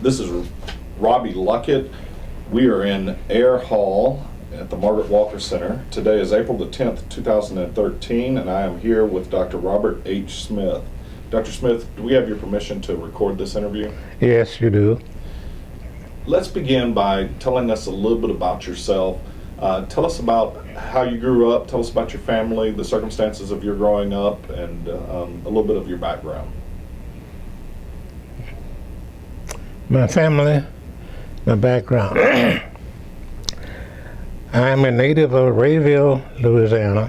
This is Robbie Luckett. We are in Air Hall at the Margaret Walker Center. Today is April the 10th, 2013, and I am here with Dr. Robert H. Smith. Dr. Smith, do we have your permission to record this interview? Yes, you do. Let's begin by telling us a little bit about yourself. Tell us about how you grew up. Tell us about your family, the circumstances of your growing up, and a little bit of your background. My family, my background. I'm a native of Rayville, Louisiana,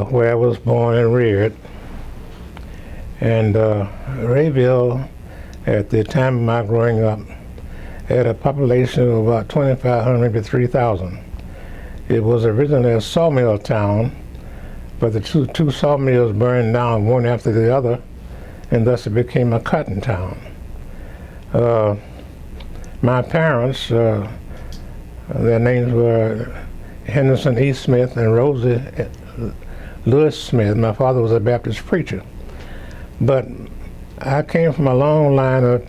where I was born and reared. And Rayville, at the time of my growing up, had a population of about 2,500 to 3,000. It was originally a sawmill town, but the two sawmills burned down one after the other, and thus it became a cotton town. My parents, their names were Henderson E. Smith and Rosie Lewis Smith. My father was a Baptist preacher. But I came from a long line of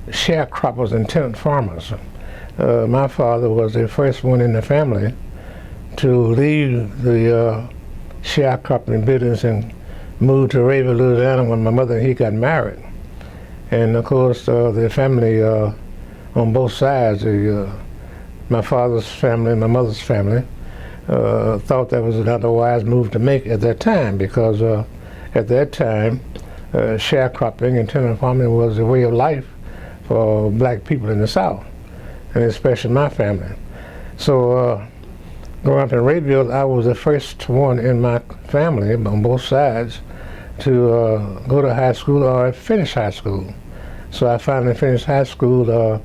sharecroppers and tenant farmers. My father was the first one in the family to leave the sharecropping business and move to Rayville, Louisiana when my mother and he got married. And of course, the family on both sides, my father's family and my mother's family, thought that was not a wise move to make at that time, because at that time, sharecropping and tenant farming was a way of life for black people in the South, and especially my family. So growing up in Rayville, I was the first one in my family on both sides to go to high school or finish high school. So I finally finished high school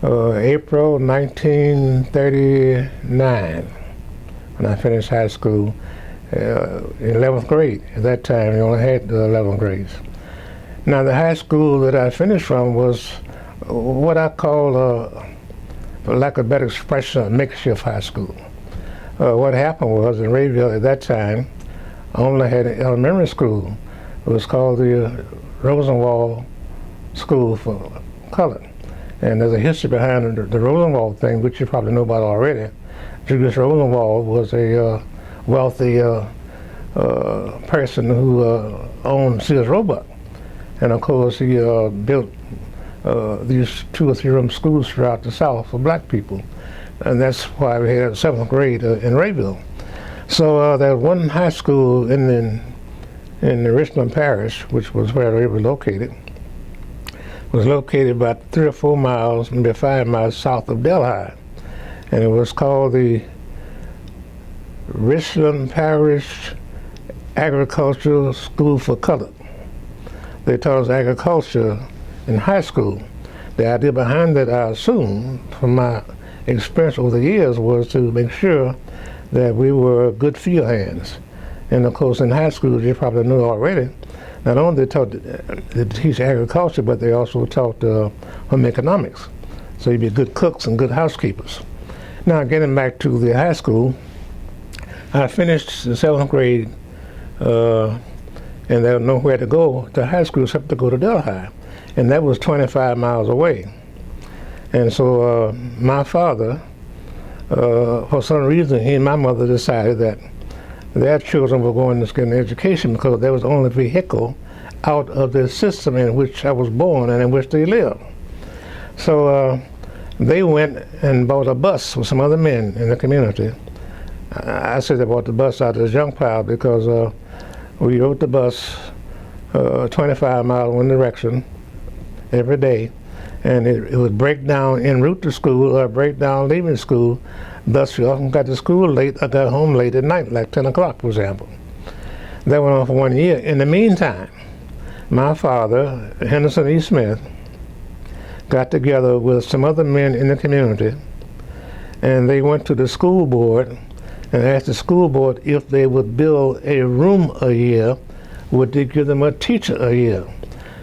April 1939, when I finished high school in 11th grade. At that time, we only had 11th grades. Now, the high school that I finished from was what I call, for lack of a better expression, a makeshift high school. What happened was, in Rayville at that time, I only had an elementary school. It was called the Rosenwald School for Colored. And there's a history behind the Rosenwald thing, which you probably know about already. Julius Rosenwald was a wealthy person who owned Sears Roebuck. And of course, he built these 2 or 3 room schools throughout the South for black people. And that's why we had 7th grade in Rayville. So there was one high school in the Richmond Parish, which was where we were located. It was located about 3 or 4 miles, maybe 5 miles south of Delhi. And it was called the Richmond Parish Agricultural School for Colored. They taught us agriculture in high school. The idea behind that, I assume, from my experience over the years, was to make sure that we were good field hands. And of course, in high school, you probably know already, not only they teach agriculture, but they also taught home economics. So you'd be good cooks and good housekeepers. Now, getting back to the high school, I finished the 7th grade, and there was nowhere to go to high school except to go to Delhi. And that was 25 miles away. And so my father, for some reason, he and my mother decided that their children were going to get an education because that was the only vehicle out of the system in which I was born and in which they lived. So they went and bought a bus with some other men in the community. I said they bought the bus out of the junk pile because we rode the bus 25 miles one direction every day, and it would break down en route to school or break down leaving school. Thus, we often got to school late. I got home late at night, like 10 o'clock, for example. That went on for 1 year. In the meantime, my father, Henderson E. Smith, got together with some other men in the community, and they went to the school board and asked the school board if they would build a room a year, would they give them a teacher a year.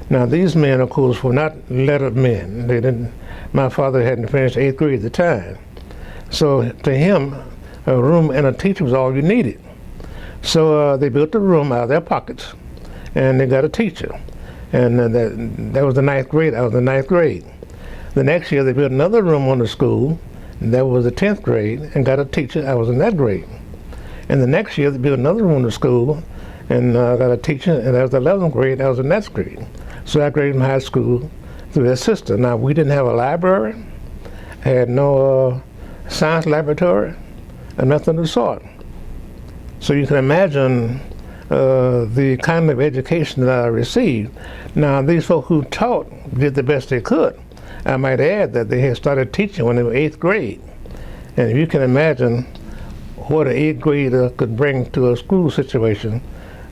Now, these men, of course, were not lettered men. They didn't. My father hadn't finished 8th grade at the time. So to him, a room and a teacher was all you needed. So they built a room out of their pockets, and they got a teacher. And that was the ninth grade. I was in the ninth grade. The next year, they built another room on the school. And that was the 10th grade, and got a teacher. I was in that grade. And the next year, they built another room in the school, and got a teacher, and that was the 11th grade. I was in that grade. So I graduated from high school through that system. Now, we didn't have a library, had no science laboratory, and nothing of the sort. So you can imagine the kind of education that I received. Now, these folk who taught did the best they could. I might add that they had started teaching when they were 8th grade. And if you can imagine what an 8th grader could bring to a school situation,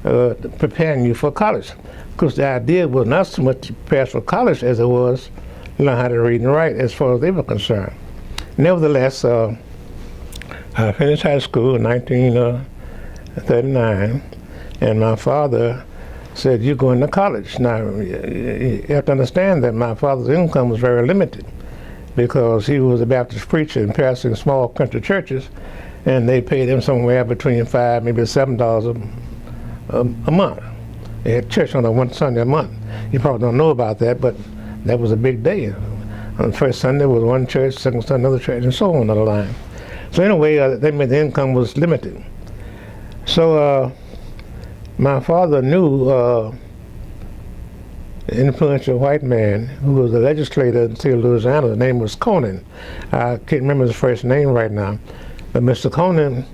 preparing you for college. Because the idea was not so much to prepare for college as it was learn how to read and write as far as they were concerned. Nevertheless, I finished high school in 1939, and my father said, "You're going to college." Now, you have to understand that my father's income was very limited because he was a Baptist preacher and pastoring small country churches, and they paid him somewhere between $5, maybe $7 a month. They had church on one Sunday a month. You probably don't know about that, but that was a big day. On the first Sunday was one church, second Sunday another church, and so on the line. So anyway, that meant the income was limited. So my father knew an influential white man who was a legislator in the state of Louisiana. His name was Conan. I can't remember his first name right now. But Mr. Conan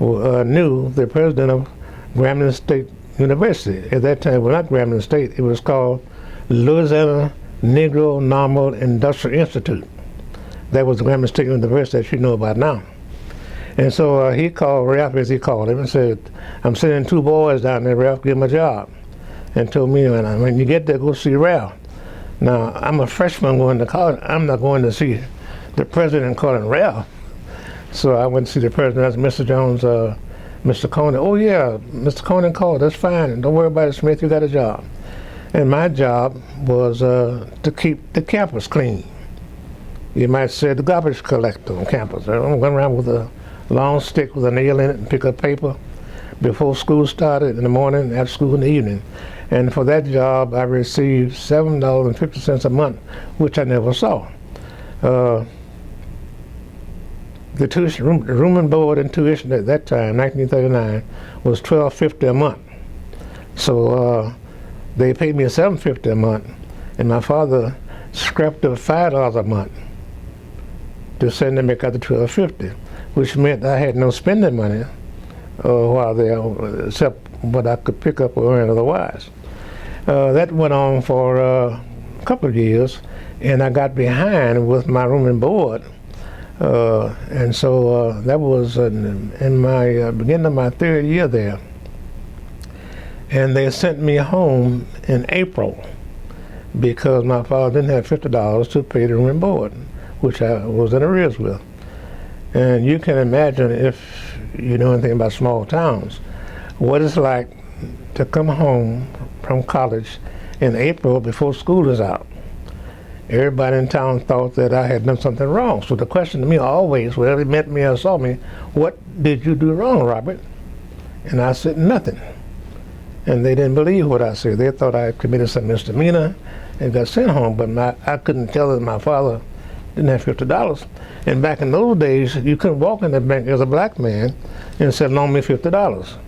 knew the president of Grambling State University. At that time, well, not Grambling State, it was called Louisiana Negro Normal Industrial Institute. That was Grambling State University that you know about now. And so he called Ralph, as he called him, and said, "I'm sending 2 boys down there, Ralph, give them a job." And told me, when you get there, go see Ralph. Now, I'm a freshman going to college. I'm not going to see the president calling Ralph. So I went to see the president. That's Mr. Jones, Mr. Conan. "Oh, yeah, Mr. Conan called. That's fine. And don't worry about it, Smith. You got a job." And my job was to keep the campus clean. You might say the garbage collector on campus. I'm going around with a long stick with a nail in it and pick up paper before school started in the morning, after school in the evening. And for that job, I received $7.50 a month, which I never saw. The room and board and tuition at that time, 1939, was $12.50 a month. So they paid me $7.50 a month, and my father scrapped up $5 a month to send them back out to $12.50, which meant I had no spending money while there, except what I could pick up or earn otherwise. That went on for a couple of years, and I got behind with my room and board. And so that was in my beginning of my 3rd year there. And they sent me home in April because my father didn't have $50 to pay the room and board, which I was in arrears with. And you can imagine, if you know anything about small towns, what it's like to come home from college in April before school is out. Everybody in town thought that I had done something wrong. So the question to me always, whenever they met me or saw me, "What did you do wrong, Robert?" And I said, "Nothing." And they didn't believe what I said. They thought I had committed some misdemeanor and got sent home, but I couldn't tell them my father didn't have $50. And back in those days, you couldn't walk in the bank as a black man and say, "Loan me $50,"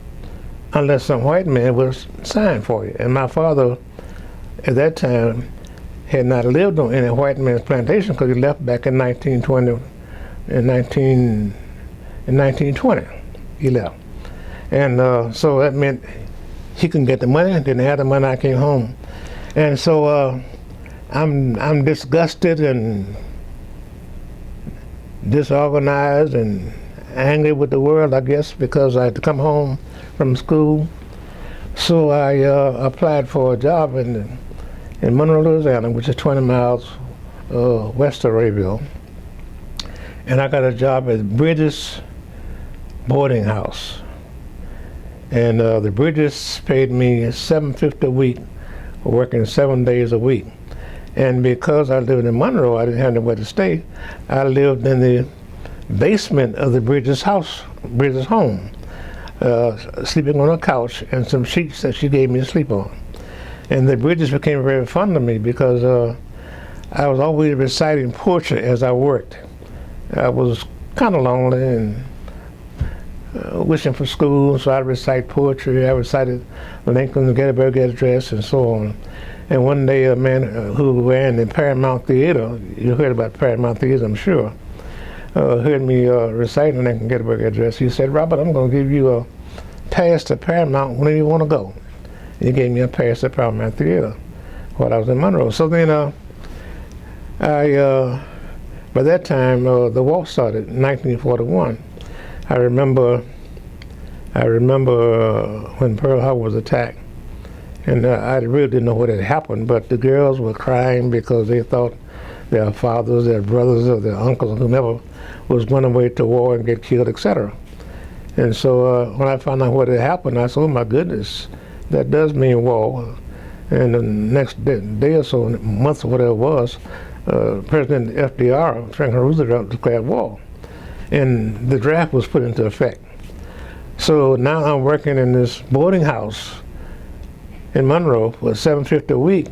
unless some white man would sign for you. And my father, at that time, had not lived on any white man's plantation because he left back in 1920. In 1920, he left. And so that meant he couldn't get the money, didn't have the money. I came home. And so I'm disgusted and disorganized and angry with the world, I guess, because I had to come home from school. So I applied for a job in Monroe, Louisiana, which is 20 miles west of Rayville. And I got a job at Bridges Boarding House. And the Bridges paid me $7.50 a week, working 7 days a week. And because I lived in Monroe, I didn't have nowhere to stay. I lived in the basement of the Bridges home, sleeping on a couch and some sheets that she gave me to sleep on. And the bridges became very fun to me because I was always reciting poetry as I worked. I was kind of lonely and wishing for school, so I recite poetry. I recited Lincoln's Gettysburg Address and so on. And one day a man who ran the Paramount Theater, you heard about Paramount Theater, I'm sure, heard me reciting Lincoln's Gettysburg Address. He said, "Robert, I'm going to give you a pass to Paramount whenever you want to go." And he gave me a pass to Paramount Theater while I was in Monroe. So then by that time, the war started in 1941. I remember when Pearl Harbor was attacked, and I really didn't know what had happened, but the girls were crying because they thought their fathers, their brothers, or their uncles, whomever, was going away to war and get killed, etc. And so when I found out what had happened, I said, "Oh my goodness, that does mean war." And the next day or so, month or whatever it was, President FDR, Franklin Roosevelt, declared war. And the draft was put into effect. So now I'm working in this boarding house in Monroe for $7.50 a week.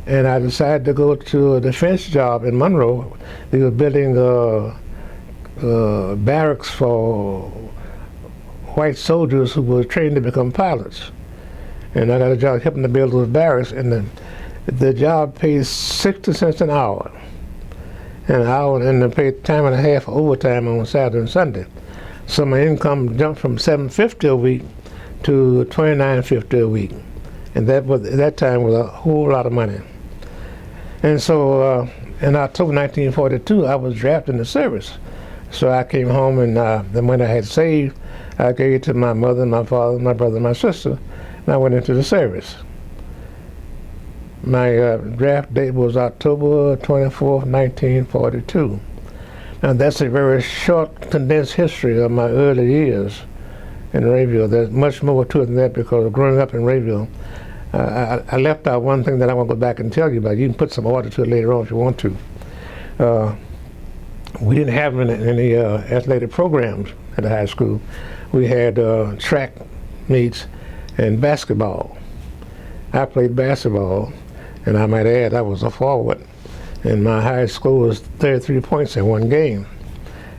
And I decided to go to a defense job in Monroe. They were building barracks for white soldiers who were trained to become pilots. And I got a job helping to build those barracks, and the job pays 60 cents an hour. And they paid time and a half for overtime on Saturday and Sunday. So my income jumped from $7.50 a week to $29.50 a week. And that was, at that time, was a whole lot of money. And so in October 1942, I was drafted in the service. So I came home, and the money I had saved, I gave it to my mother, my father, my brother, and my sister, and I went into the service. My draft date was October 24th, 1942. Now that's a very short, condensed history of my early years in Rayville. There's much more to it than that, because growing up in Rayville, I left out one thing that I want to go back and tell you about. You can put some order to it later on if you want to. We didn't have any athletic programs at the high school. We had track meets and basketball. I played basketball, and I might add I was a forward. And my highest score was 33 points in one game.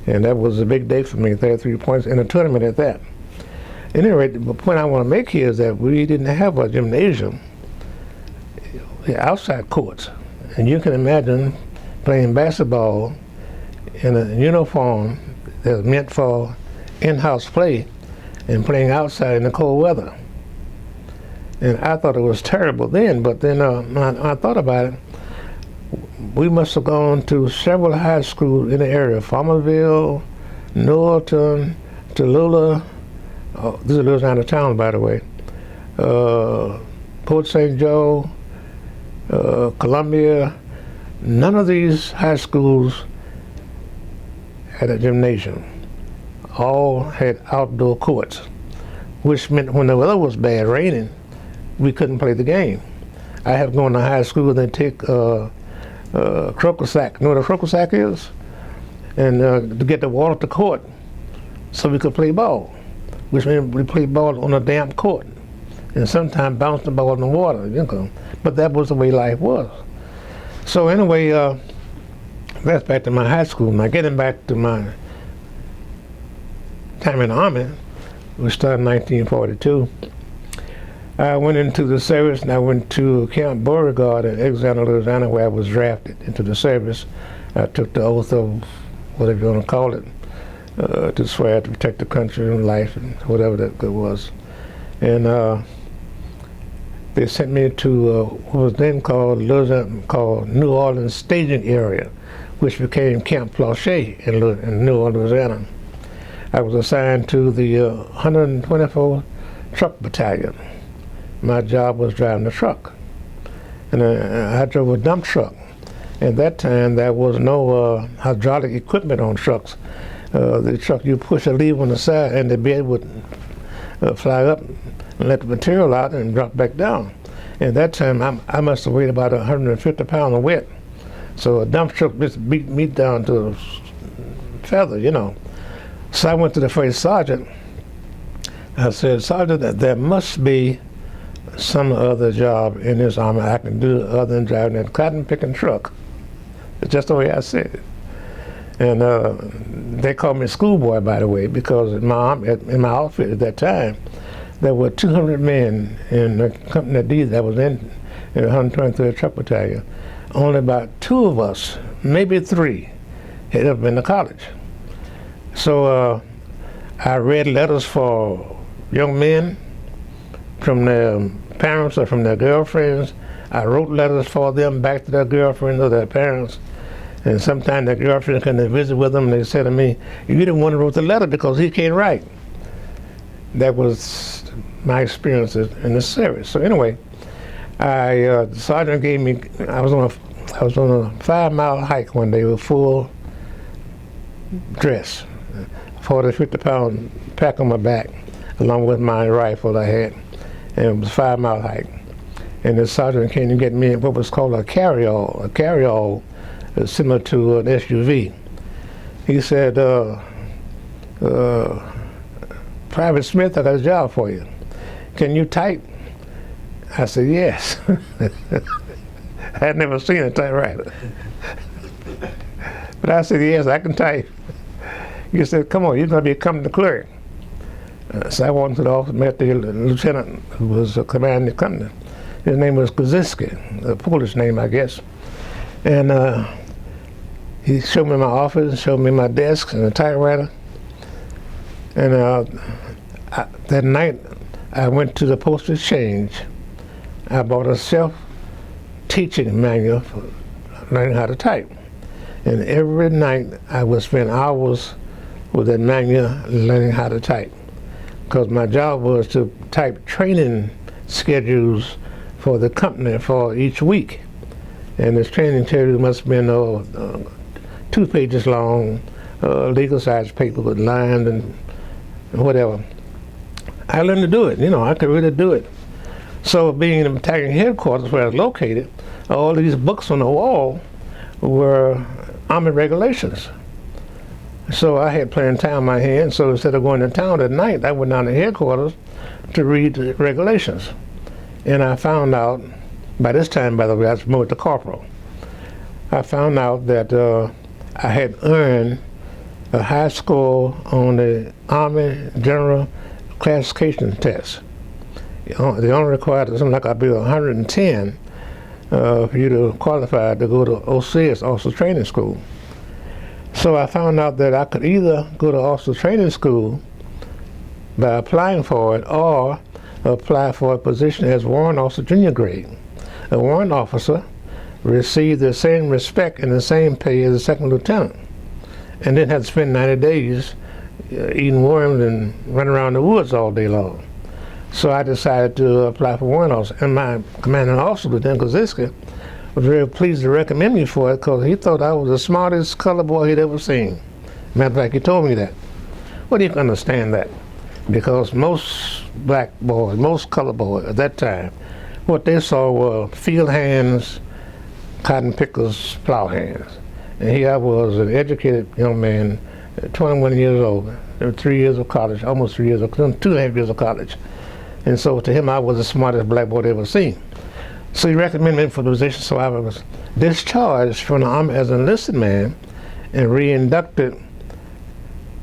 And that was a big day for me, 33 points in a tournament at that. At any rate, the point I want to make here is that we didn't have a gymnasium, outside courts. And you can imagine playing basketball in a uniform that was meant for in-house play and playing outside in the cold weather. And I thought it was terrible then, but then when I thought about it, we must have gone to several high schools in the area: Farmerville, Norton, Tallulah, this is Louisiana town, by the way, Port St. Joe, Columbia. None of these high schools had a gymnasium. All had outdoor courts, which meant when the weather was bad, raining, we couldn't play the game. I have gone to high school and they take croquet sack. You know what a croquet sack is? And to get the water to court so we could play ball, which means we played ball on a damp court and sometimes bounce the ball in the water, you know. But that was the way life was. So anyway, that's back to my high school. Now getting back to my time in the Army, we started in 1942. I went into the service, and I went to Camp Beauregard in Exeter, Louisiana, where I was drafted into the service. I took the oath of whatever you want to call it, to swear to protect the country and life and whatever that was. And they sent me to what was then called New Orleans Staging Area, which became Camp Planchet in New Orleans, Louisiana. I was assigned to the 124th Truck Battalion. My job was driving the truck. And I drove a dump truck. At that time, there was no hydraulic equipment on trucks. The truck, you push a lever on the side, and the bed would fly up and let the material out and drop back down. At that time, I must have weighed about 150 pounds of wet. So a dump truck just beat me down to a feather, you know. So I went to the first sergeant. I said, "Sergeant, there must be some other job in this army I can do other than driving that cotton picking truck. It's just the way I said it. And they called me schoolboy, by the way, because in my outfit at that time, there were 200 men in the company D that was in the 123rd Truck Battalion. Only about 2 of us, maybe 3, had ever been to college. So I read letters for young men from their parents or from their girlfriends. I wrote letters for them back to their girlfriends or their parents. And sometimes their girlfriend couldn't visit with them. They said to me, "You the one who wrote the letter because he can't write." That was my experience in the service. So anyway, the sergeant gave me. I was on a 5-mile hike one day with full dress, 40, 50-pound pack on my back, along with my rifle I had, and it was a 5-mile hike. And the sergeant came to get me what was called a carry-all. A carry-all is similar to an SUV. He said, "Private Smith, I got a job for you. Can you type?" I said, "Yes." I had never seen a typewriter. But I said, "Yes, I can type." He said, "Come on, you're going to become the clerk." So I walked into the office, met the lieutenant who was commanding the company. His name was Koziski, a Polish name, I guess. And he showed me my office, showed me my desk and a typewriter. And that night, I went to the postal exchange. I bought a self-teaching manual for learning how to type. And every night, I would spend hours with that manual learning how to type. Because my job was to type training schedules for the company for each week. And this training schedule must have been 2 pages long, legal size paper with lines and whatever. I learned to do it, I could really do it. So being in the battalion headquarters where I was located, all these books on the wall were Army regulations. So I had plenty of time on my hands, so instead of going to town at night, I went down to headquarters to read the regulations. And I found out, by this time, by the way, I was promoted to corporal. I found out that I had earned a high score on the Army General Classification Test. They only required something like I'd be 110 for you to qualify to go to OCS, Officer Training School. So I found out that I could either go to Officer Training School by applying for it or apply for a position as Warrant Officer Junior grade. A warrant officer received the same respect and the same pay as a second lieutenant, and then had to spend 90 days eating worms and running around the woods all day long. So I decided to apply for warrant officer, and my commanding officer, Lieutenant Koziski, was very pleased to recommend me for it because he thought I was the smartest color boy he'd ever seen. Matter of fact, he told me that. Well, you can understand that, because most black boys, most color boys at that time, what they saw were field hands, cotton pickers, plow hands. And here I was, an educated young man, 21 years old, 3 years of college, almost 3 years of, 2.5 years of college. And so to him, I was the smartest black boy they'd ever seen. So he recommended me for the position, so I was discharged from the Army as an enlisted man and re-inducted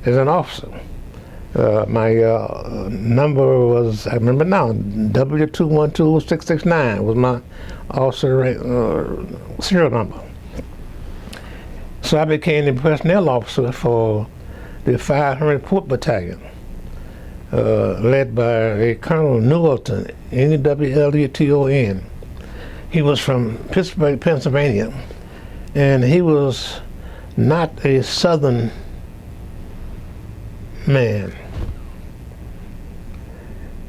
as an officer. My number was, I remember now, W212669 was my officer serial number. So I became the personnel officer for the 500th Port Battalion, led by a Colonel Newelton, N-E-W-L-E-T-O-N. He was from Pittsburgh, Pennsylvania, and he was not a Southern man.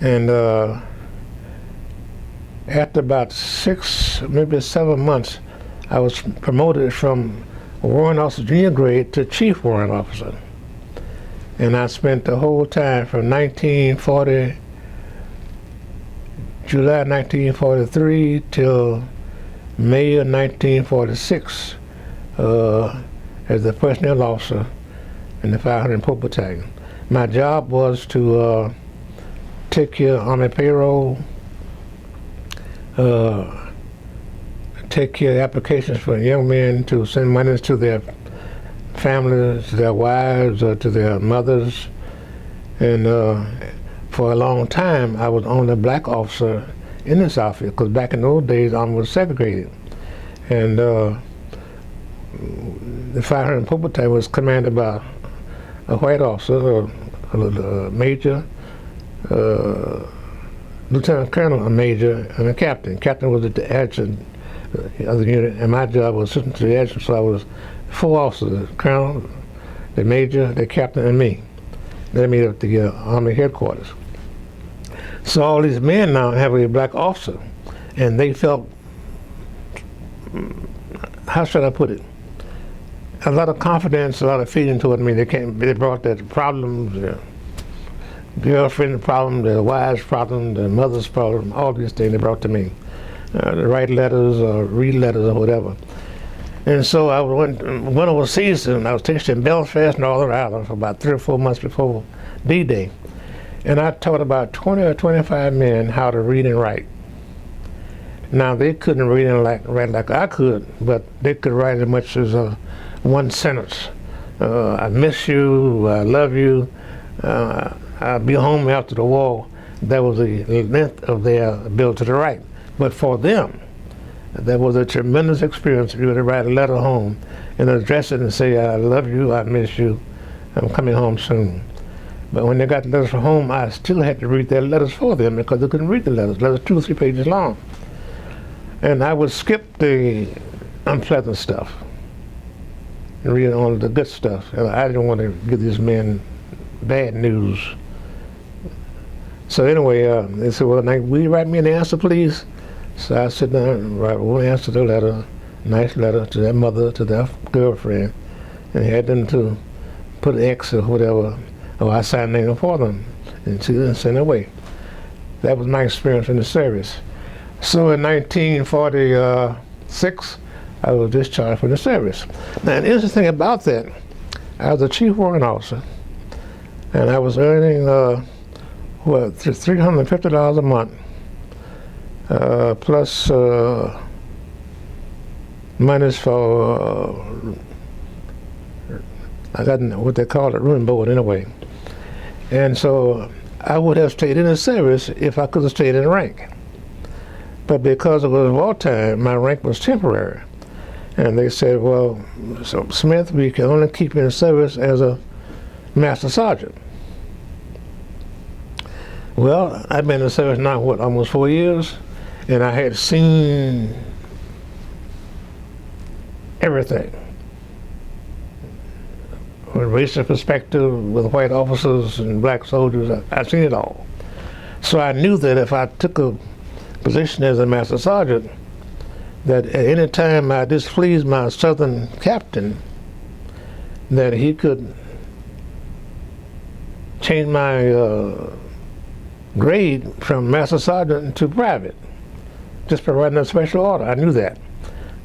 And after about 6, maybe 7 months, I was promoted from Warrant Officer Junior grade to Chief Warrant Officer. And I spent the whole time from July 1943 till May of 1946 as the personnel officer in the 500 Port Battalion. My job was to take care of Army payroll, take care of applications for young men to send monies to their families, to their wives, or to their mothers. And for a long time, I was only a black officer in this outfit, because back in those days, Army was segregated. And the 500 Battalion was commanded by a white officer, a major, lieutenant colonel, a major, and a captain. Captain was the adjutant of the unit, and my job was assistant to the adjutant, so I was 4 officers: the colonel, the major, the captain, and me. They meet at the Army headquarters. So all these men now have a black officer, and they felt, how should I put it, a lot of confidence, a lot of feeling toward me. They brought their problems, their girlfriend problem, their wife's problem, their mother's problem, all these things they brought to me. To write letters or read letters or whatever. And so I went overseas, and I was stationed in Belfast, Northern Ireland, for about 3 or 4 months before D-Day. And I taught about 20 or 25 men how to read and write. Now, they couldn't read and write like I could, but they could write as much as one sentence. I miss you, I love you, I'll be home after the war. That was the length of their ability to write. But for them, that was a tremendous experience to be able to write a letter home and address it and say, I love you, I miss you, I'm coming home soon. But when they got the letters from home, I still had to read their letters for them because they couldn't read the letters. Letters 2 or 3 pages long. And I would skip the unpleasant stuff and read only the good stuff. And I didn't want to give these men bad news. So anyway, they said, well, now, will you write me an answer, please? So I sit down and write one answer to the letter, nice letter to their mother, to their girlfriend, and had them to put an X or whatever, or I signed them for them, and send away. That was my experience in the service. So in 1946, I was discharged from the service. Now, the interesting thing about that, I was a chief warrant officer, and I was earning $350 a month, plus monies for I got what they call it, room board anyway. And so I would have stayed in the service if I could have stayed in rank. But because it was wartime, my rank was temporary. And they said, well, so Smith, we can only keep you in service as a master sergeant. Well, I've been in the service now, what, almost 4 years? And I had seen everything. From a racial perspective, with white officers and black soldiers, I've seen it all. So I knew that if I took a position as a master sergeant, that at any time I displeased my southern captain, that he could change my grade from master sergeant to private, just by writing a special order. I knew that.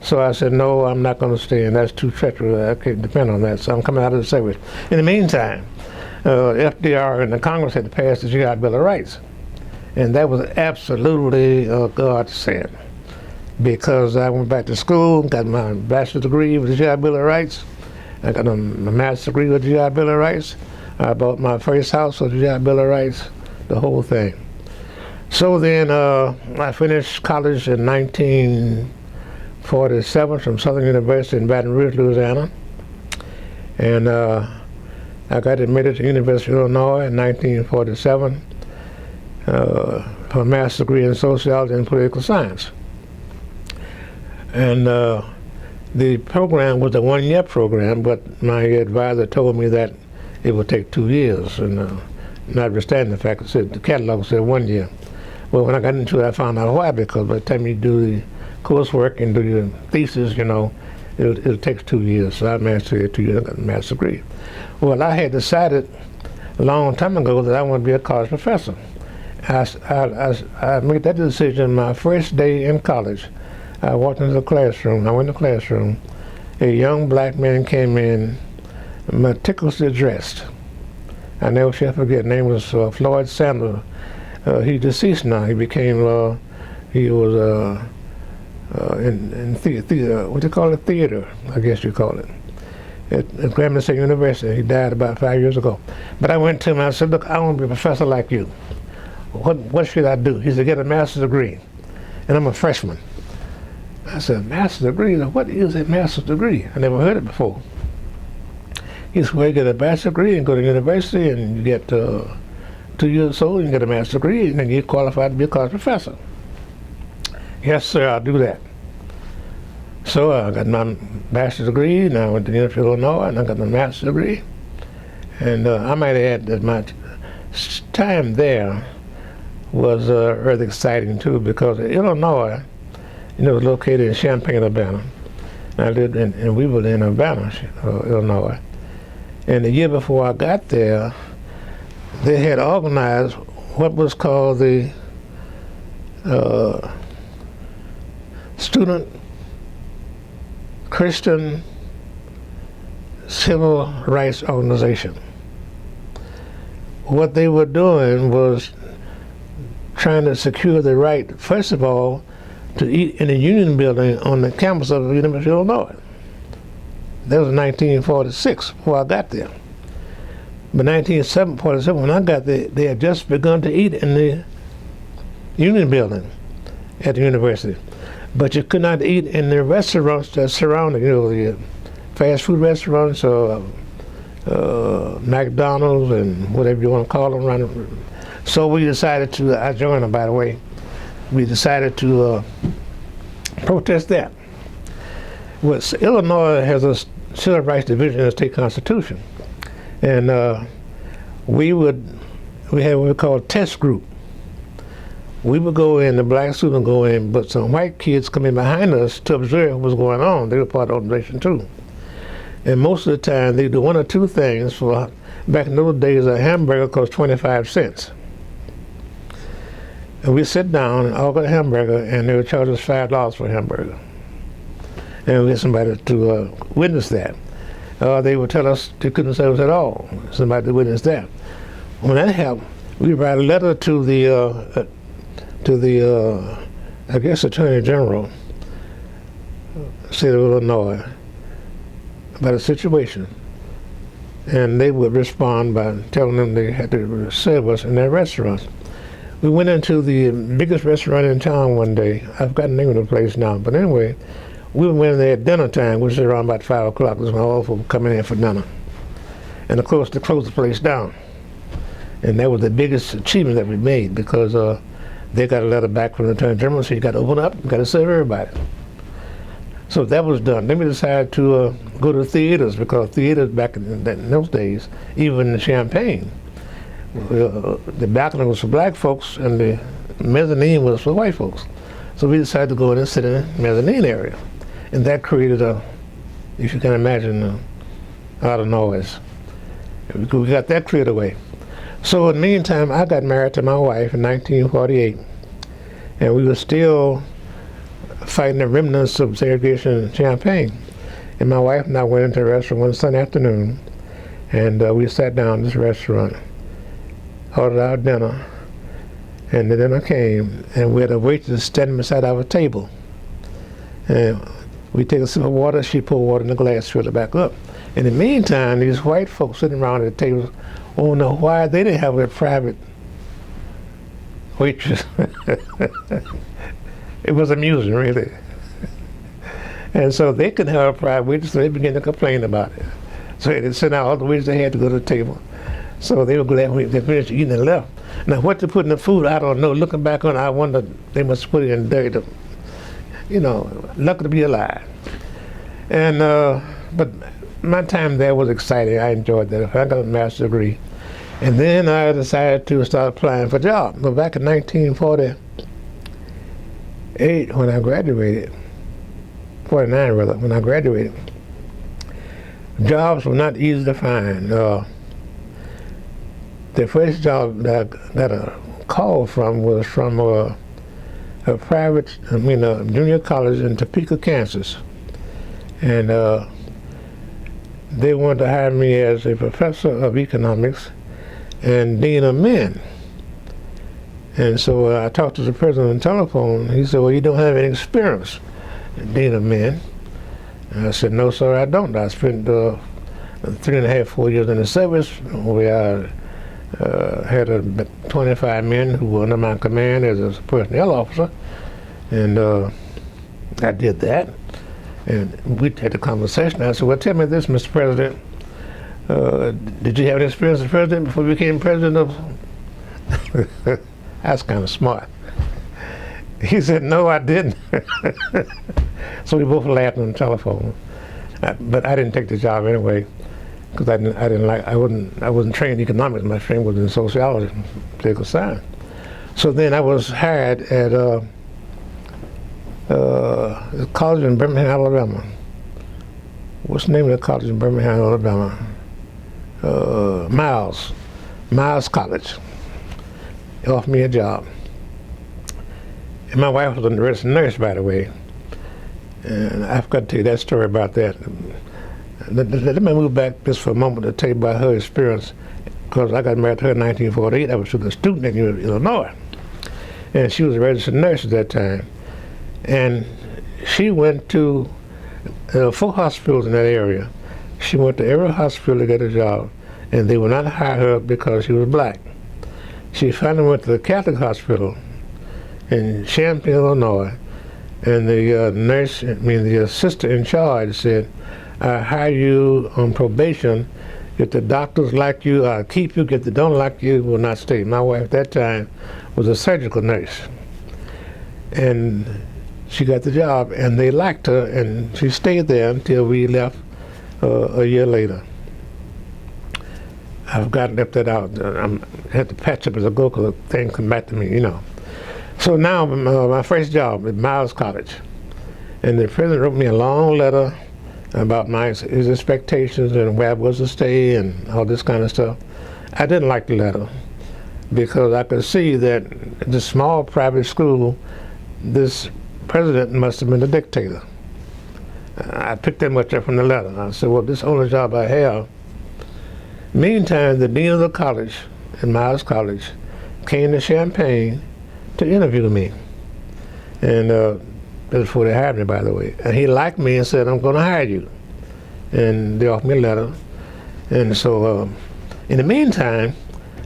So I said, no, I'm not going to stay, and that's too treacherous. I can't depend on that, so I'm coming out of the service. In the meantime, FDR and the Congress had passed the GI Bill of Rights, and that was absolutely a godsend, because I went back to school, got my bachelor's degree with the GI Bill of Rights, I got my master's degree with the GI Bill of Rights, I bought my first house with the GI Bill of Rights, the whole thing. So then I finished college in 1947 from Southern University in Baton Rouge, Louisiana. And I got admitted to University of Illinois in 1947 for a master's degree in sociology and political science. And the program was a 1-year program, but my advisor told me that it would take 2 years, and notwithstanding the fact that the catalog said 1 year. Well, when I got into it, I found out why, because by the time you do the coursework and do your thesis, you know, it takes 2 years. So I managed to get 2 years, I got a master's degree. Well, I had decided a long time ago that I want to be a college professor. I made that decision my first day in college. I walked into the classroom. I went to the classroom. A young black man came in, meticulously dressed. I never shall forget. His name was Floyd Sanders. He's deceased now. He became He was in theater, what do you call it, theater, I guess you call it, at Grambling State University. He died about 5 years ago. But I went to him and I said, look, I want to be a professor like you. What should I do? He said, get a master's degree. And I'm a freshman. I said, master's degree? What is a master's degree? I never heard it before. He said, well, you get a bachelor's degree and go to university and you get 2 years old and you get a master's degree and then you get qualified to be a college professor. Yes, sir, I'll do that. So I got my bachelor's degree, and I went to the University of Illinois, and I got my master's degree. And I might add that my time there was really exciting too, because Illinois, was located in Champaign, Urbana. I lived and we were in Urbana, Illinois. And the year before I got there, they had organized what was called the Student Christian Civil Rights Organization. What they were doing was trying to secure the right, first of all, to eat in a union building on the campus of the University of Illinois. That was 1946, before I got there. But 1947, when I got there, they had just begun to eat in the union building at the university. But you could not eat in the restaurants that surrounded, the fast food restaurants, or McDonald's and whatever you want to call them around. So we decided to, I joined them, by the way, we decided to protest that. Well, Illinois has a civil rights division in the state constitution. And we had what we call a test group. We would go in, the black students would go in, but some white kids come in behind us to observe what was going on. They were part of the organization too. And most of the time, they do one or two things. For back in those days, a hamburger cost 25 cents. And we sit down and order a hamburger, and they would charge us $5 for a hamburger. And we had somebody to witness that. They would tell us they couldn't serve us at all. Somebody to witness that. When that happened, we write a letter to the I guess Attorney General, state of Illinois, about a situation, and they would respond by telling them they had to serve us in their restaurants. We went into the biggest restaurant in town one day. I've forgotten the name of the place now, but anyway, we went in there at dinner time, which is around about 5 o'clock. This was when all folks coming in for dinner. And of course, they closed the place down. And that was the biggest achievement that we made, because they got a letter back from the Attorney General, so you got to open up, you got to serve everybody. So that was done. Then we decided to go to theaters, because theaters back in those days, even in Champaign, the balcony was for black folks and the mezzanine was for white folks. So we decided to go in and sit in the mezzanine area. And that created if you can imagine, a lot of noise. We got that cleared away. So in the meantime, I got married to my wife in 1948, and we were still fighting the remnants of segregation in Champaign. And my wife and I went into a restaurant one Sunday afternoon, and we sat down in this restaurant, ordered our dinner, and the dinner came, and we had a waitress standing beside our table. And we take a sip of water, she poured water in the glass, filled it back up. In the meantime, these white folks sitting around at the table, oh no, why they didn't have a private waitress. It was amusing, really. And so they couldn't have a private waitress, so they began to complain about it. So they sent out all the waitresses they had to go to the table. So they were glad when they finished eating and left. Now what to put in the food, I don't know. Looking back on it, I wonder, they must put it in there to, lucky to be alive. And, but my time there was exciting. I enjoyed that. I got a master's degree. And then I decided to start applying for jobs. But back in 1948, when I graduated, 49 rather, when I graduated, jobs were not easy to find. The first job that I got a call from was from a private, junior college in Topeka, Kansas. And they wanted to hire me as a professor of economics and dean of men. And so I talked to the president on the telephone. He said, well, you don't have any experience in dealing with men. And I said, no, sir, I don't. I spent 3.5, 4 years in the service where I had 25 men who were under my command as a personnel officer. And I did that. And we had a conversation. I said, well, tell me this, Mr. President. Did you have any experience as president before you became president of... That's kind of smart. He said, no, I didn't. So we both laughed on the telephone. But I didn't take the job anyway, because I wasn't trained in economics. My training was in sociology, political science. So then I was hired at a college in Birmingham, Alabama. What's the name of the college in Birmingham, Alabama? Miles College. They offered me a job. And my wife was a registered nurse, by the way. And I forgot to tell you that story about that. Let me move back just for a moment to tell you about her experience, because I got married to her in 1948. I was still a student in Illinois. And she was a registered nurse at that time. And she went to 4 hospitals in that area. She went to every hospital to get a job, and they would not hire her because she was black. She finally went to the Catholic hospital in Champaign, Illinois, and the sister in charge said, I hire you on probation. If the doctors like you, I'll keep you. If they don't like you, will not stay. My wife at that time was a surgical nurse. And she got the job, and they liked her, and she stayed there until we left a year later. I've got to left that out. I had to patch up as I go because the thing come back to me, you know. So now my first job at Miles College, and the president wrote me a long letter about his expectations and where I was to stay and all this kind of stuff. I didn't like the letter because I could see that this small private school, this president must have been a dictator. I picked that much up from the letter. I said, well, this is the only job I have. Meantime, the dean of the college, at Miles College, came to Champaign to interview me. And that's before they hired me, by the way. And he liked me and said, I'm going to hire you. And they offered me a letter. And so in the meantime,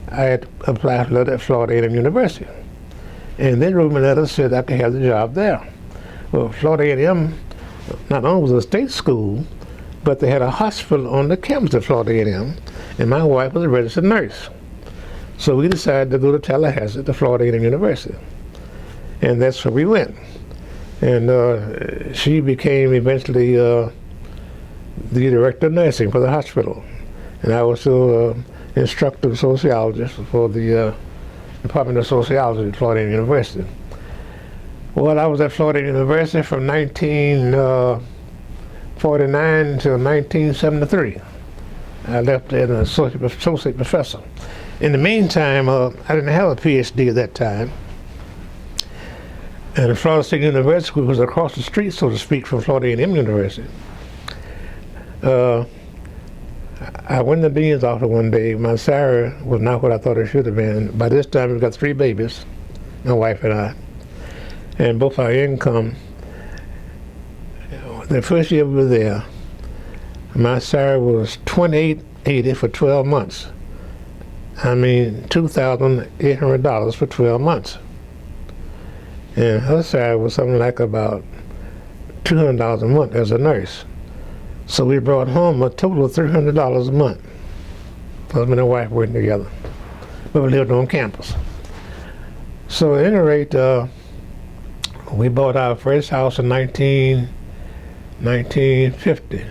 I had applied for a letter at Florida A&M University. And they wrote me a letter that said I could have the job there. Well, Florida A&M not only was a state school, but they had a hospital on the campus of Florida A&M, and my wife was a registered nurse. So we decided to go to Tallahassee, to Florida A&M University. And that's where we went. And she became eventually the director of nursing for the hospital. And I was still instructor of sociologist for the Department of Sociology at Florida A&M University. Well, I was at Florida University from 1949 until 1973. I left as an associate professor. In the meantime, I didn't have a PhD at that time. And Florida State University was across the street, so to speak, from Florida A&M University. I went to the dean's office one day. My salary was not what I thought it should have been. By this time, we've got 3 babies, my wife and I. And both our income, the first year we were there, my salary was $28.80 for 12 months. I mean, $2,800 for 12 months. And her salary was something like about $200 a month as a nurse. So we brought home a total of $300 a month. Husband and wife working together. But we lived on campus. So at any rate, we bought our first house in 1950.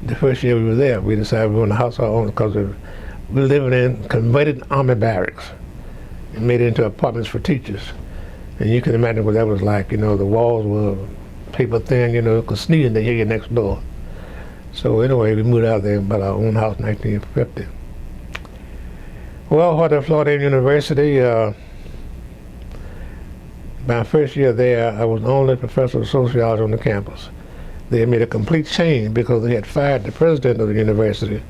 The first year we were there, we decided we wanted a house our own because we were living in converted army barracks and made it into apartments for teachers. And you can imagine what that was like. You know, the walls were paper thin, you know, because sneezing they hear you next door. So anyway, we moved out there and bought our own house in 1950. Well, at Florida University, my first year there, I was the only professor of sociology on the campus. They had made a complete change because they had fired the president of the university.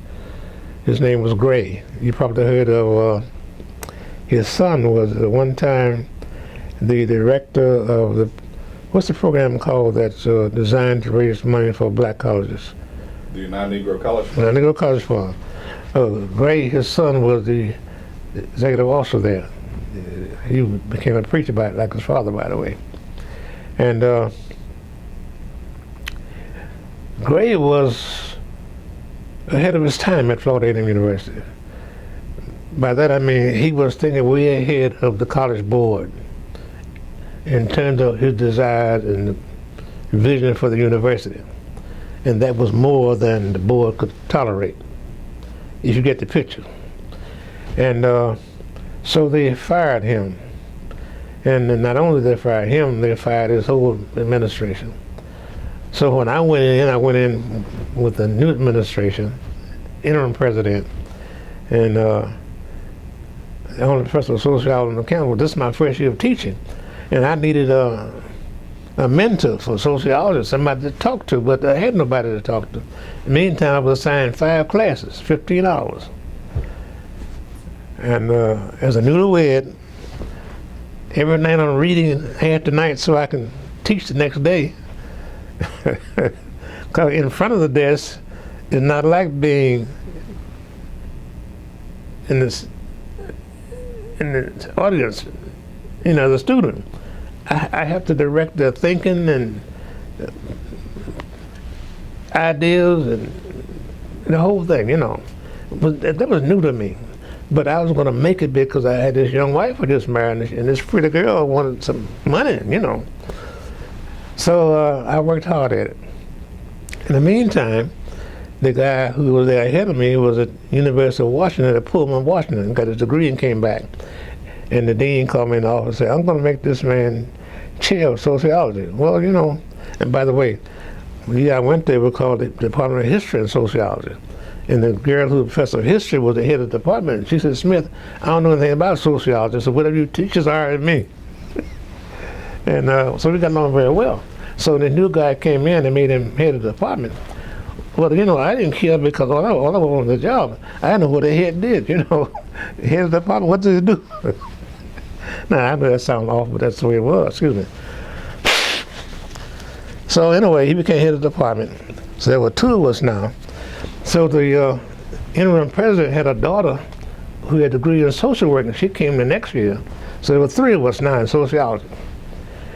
His name was Gray. You probably heard of His son was at one time the director of the, what's the program called that's designed to raise money for black colleges? The United Negro College Fund. United Negro College Fund. Gray, his son, was the executive officer there. He became a preacher like his father, by the way. And Gray was ahead of his time at Florida A&M University. By that I mean he was thinking way ahead of the college board in terms of his desires and vision for the university. And that was more than the board could tolerate, if you get the picture. And so they fired him. And not only they fired him, they fired his whole administration. So when I went in with the new administration, interim president, and the only professor of sociology on the campus. Well, this is my first year of teaching, and I needed a mentor for sociology, somebody to talk to, but I had nobody to talk to. In the meantime, I was assigned 5 classes, 15 hours. And as a newlywed, every night I'm reading half the night so I can teach the next day. Because in front of the desk is not like being in the audience, you know, the student. I have to direct their thinking and ideas and the whole thing, you know. That was new to me. But I was going to make it because I had this young wife I just married, and this pretty girl wanted some money, you know. So I worked hard at it. In the meantime, the guy who was there ahead of me was at University of Washington, at Pullman, Washington, got his degree and came back. And the dean called me in the office and said, I'm going to make this man chair of sociology. Well, you know, and by the way, the year I went there, we called it Department of History and Sociology. And the girl who was professor of history was the head of the department. She said, Smith, I don't know anything about sociology, so whatever you teach is all right with me. And so we got along very well. So the new guy came in and made him head of the department. Well, you know, I didn't care because all I wanted the job. I didn't know what the head did, you know. The head of the department, what does he do? Now, I know that sounds awful, but that's the way it was, excuse me. So anyway, he became head of the department. So there were 2 of us now. So the interim president had a daughter who had a degree in social work, and she came the next year. So there were 3 of us now in sociology.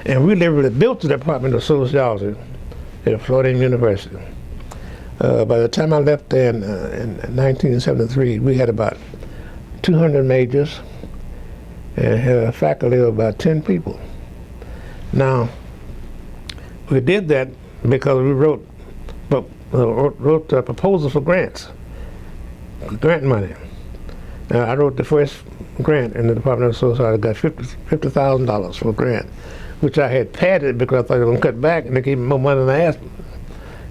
And we literally built the Department of Sociology at Florida University. By the time I left there in 1973, we had about 200 majors and had a faculty of about 10 people. Now, we did that because we wrote proposals for grants, grant money. Now, I wrote the first grant in the Department of Sociology. I got $50,000 for a grant, which I had padded because I thought they were going to cut back, and they gave me more money than I asked.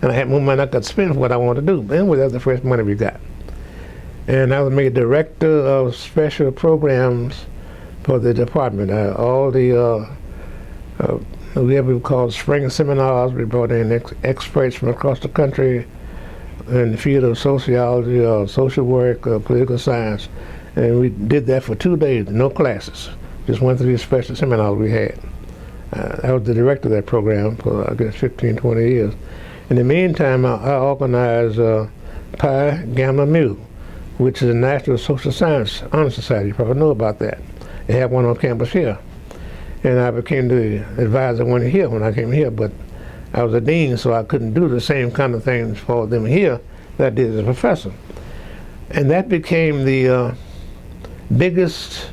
And I had more money I could spend for what I wanted to do. But anyway, that was the first money we got. And I was made director of special programs for the department. All the, we have called spring seminars. We brought in experts from across the country in the field of sociology, social work, political science. And we did that for 2 days, no classes. Just went through these special seminars we had. I was the director of that program for, I guess, 15, 20 years. In the meantime, I organized Pi Gamma Mu, which is a National Social Science Honor Society. You probably know about that. They have one on campus here. And I became the advisor when I came here, but I was a dean, so I couldn't do the same kind of things for them here that I did as a professor. And that became the biggest,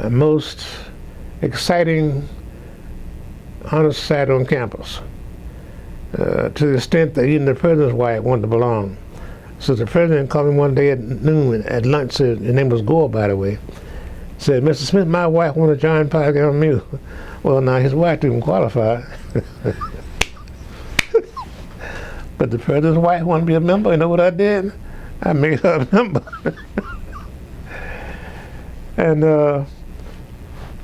most exciting honor society on campus. To the extent that even the president's wife wanted to belong. So the president called me one day at noon at lunch, said, his name was Gore, by the way, said, Mr. Smith, my wife wanted to join Pi Gamma Mu. Well, now his wife didn't qualify. But the president's wife wanted to be a member. You know what I did? I made her a member. And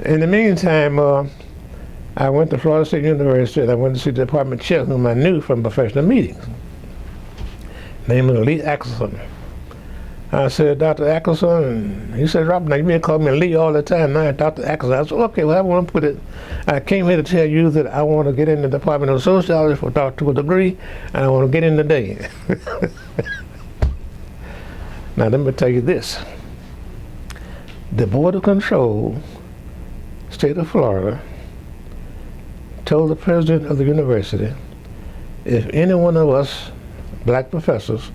in the meantime, I went to Florida State University and I went to see the department chair whom I knew from professional meetings. Name was Lee Axelson. I said, Dr. Ackerson, and he said, Robert, now you may call me Lee all the time. Now, Dr. Ackerson. I said, okay, well, I want to put it, I came here to tell you that I want to get in the Department of Sociology for a doctoral degree, and I want to get in today. Now, let me tell you this. The Board of Control, state of Florida, told the president of the university, if any one of us black professors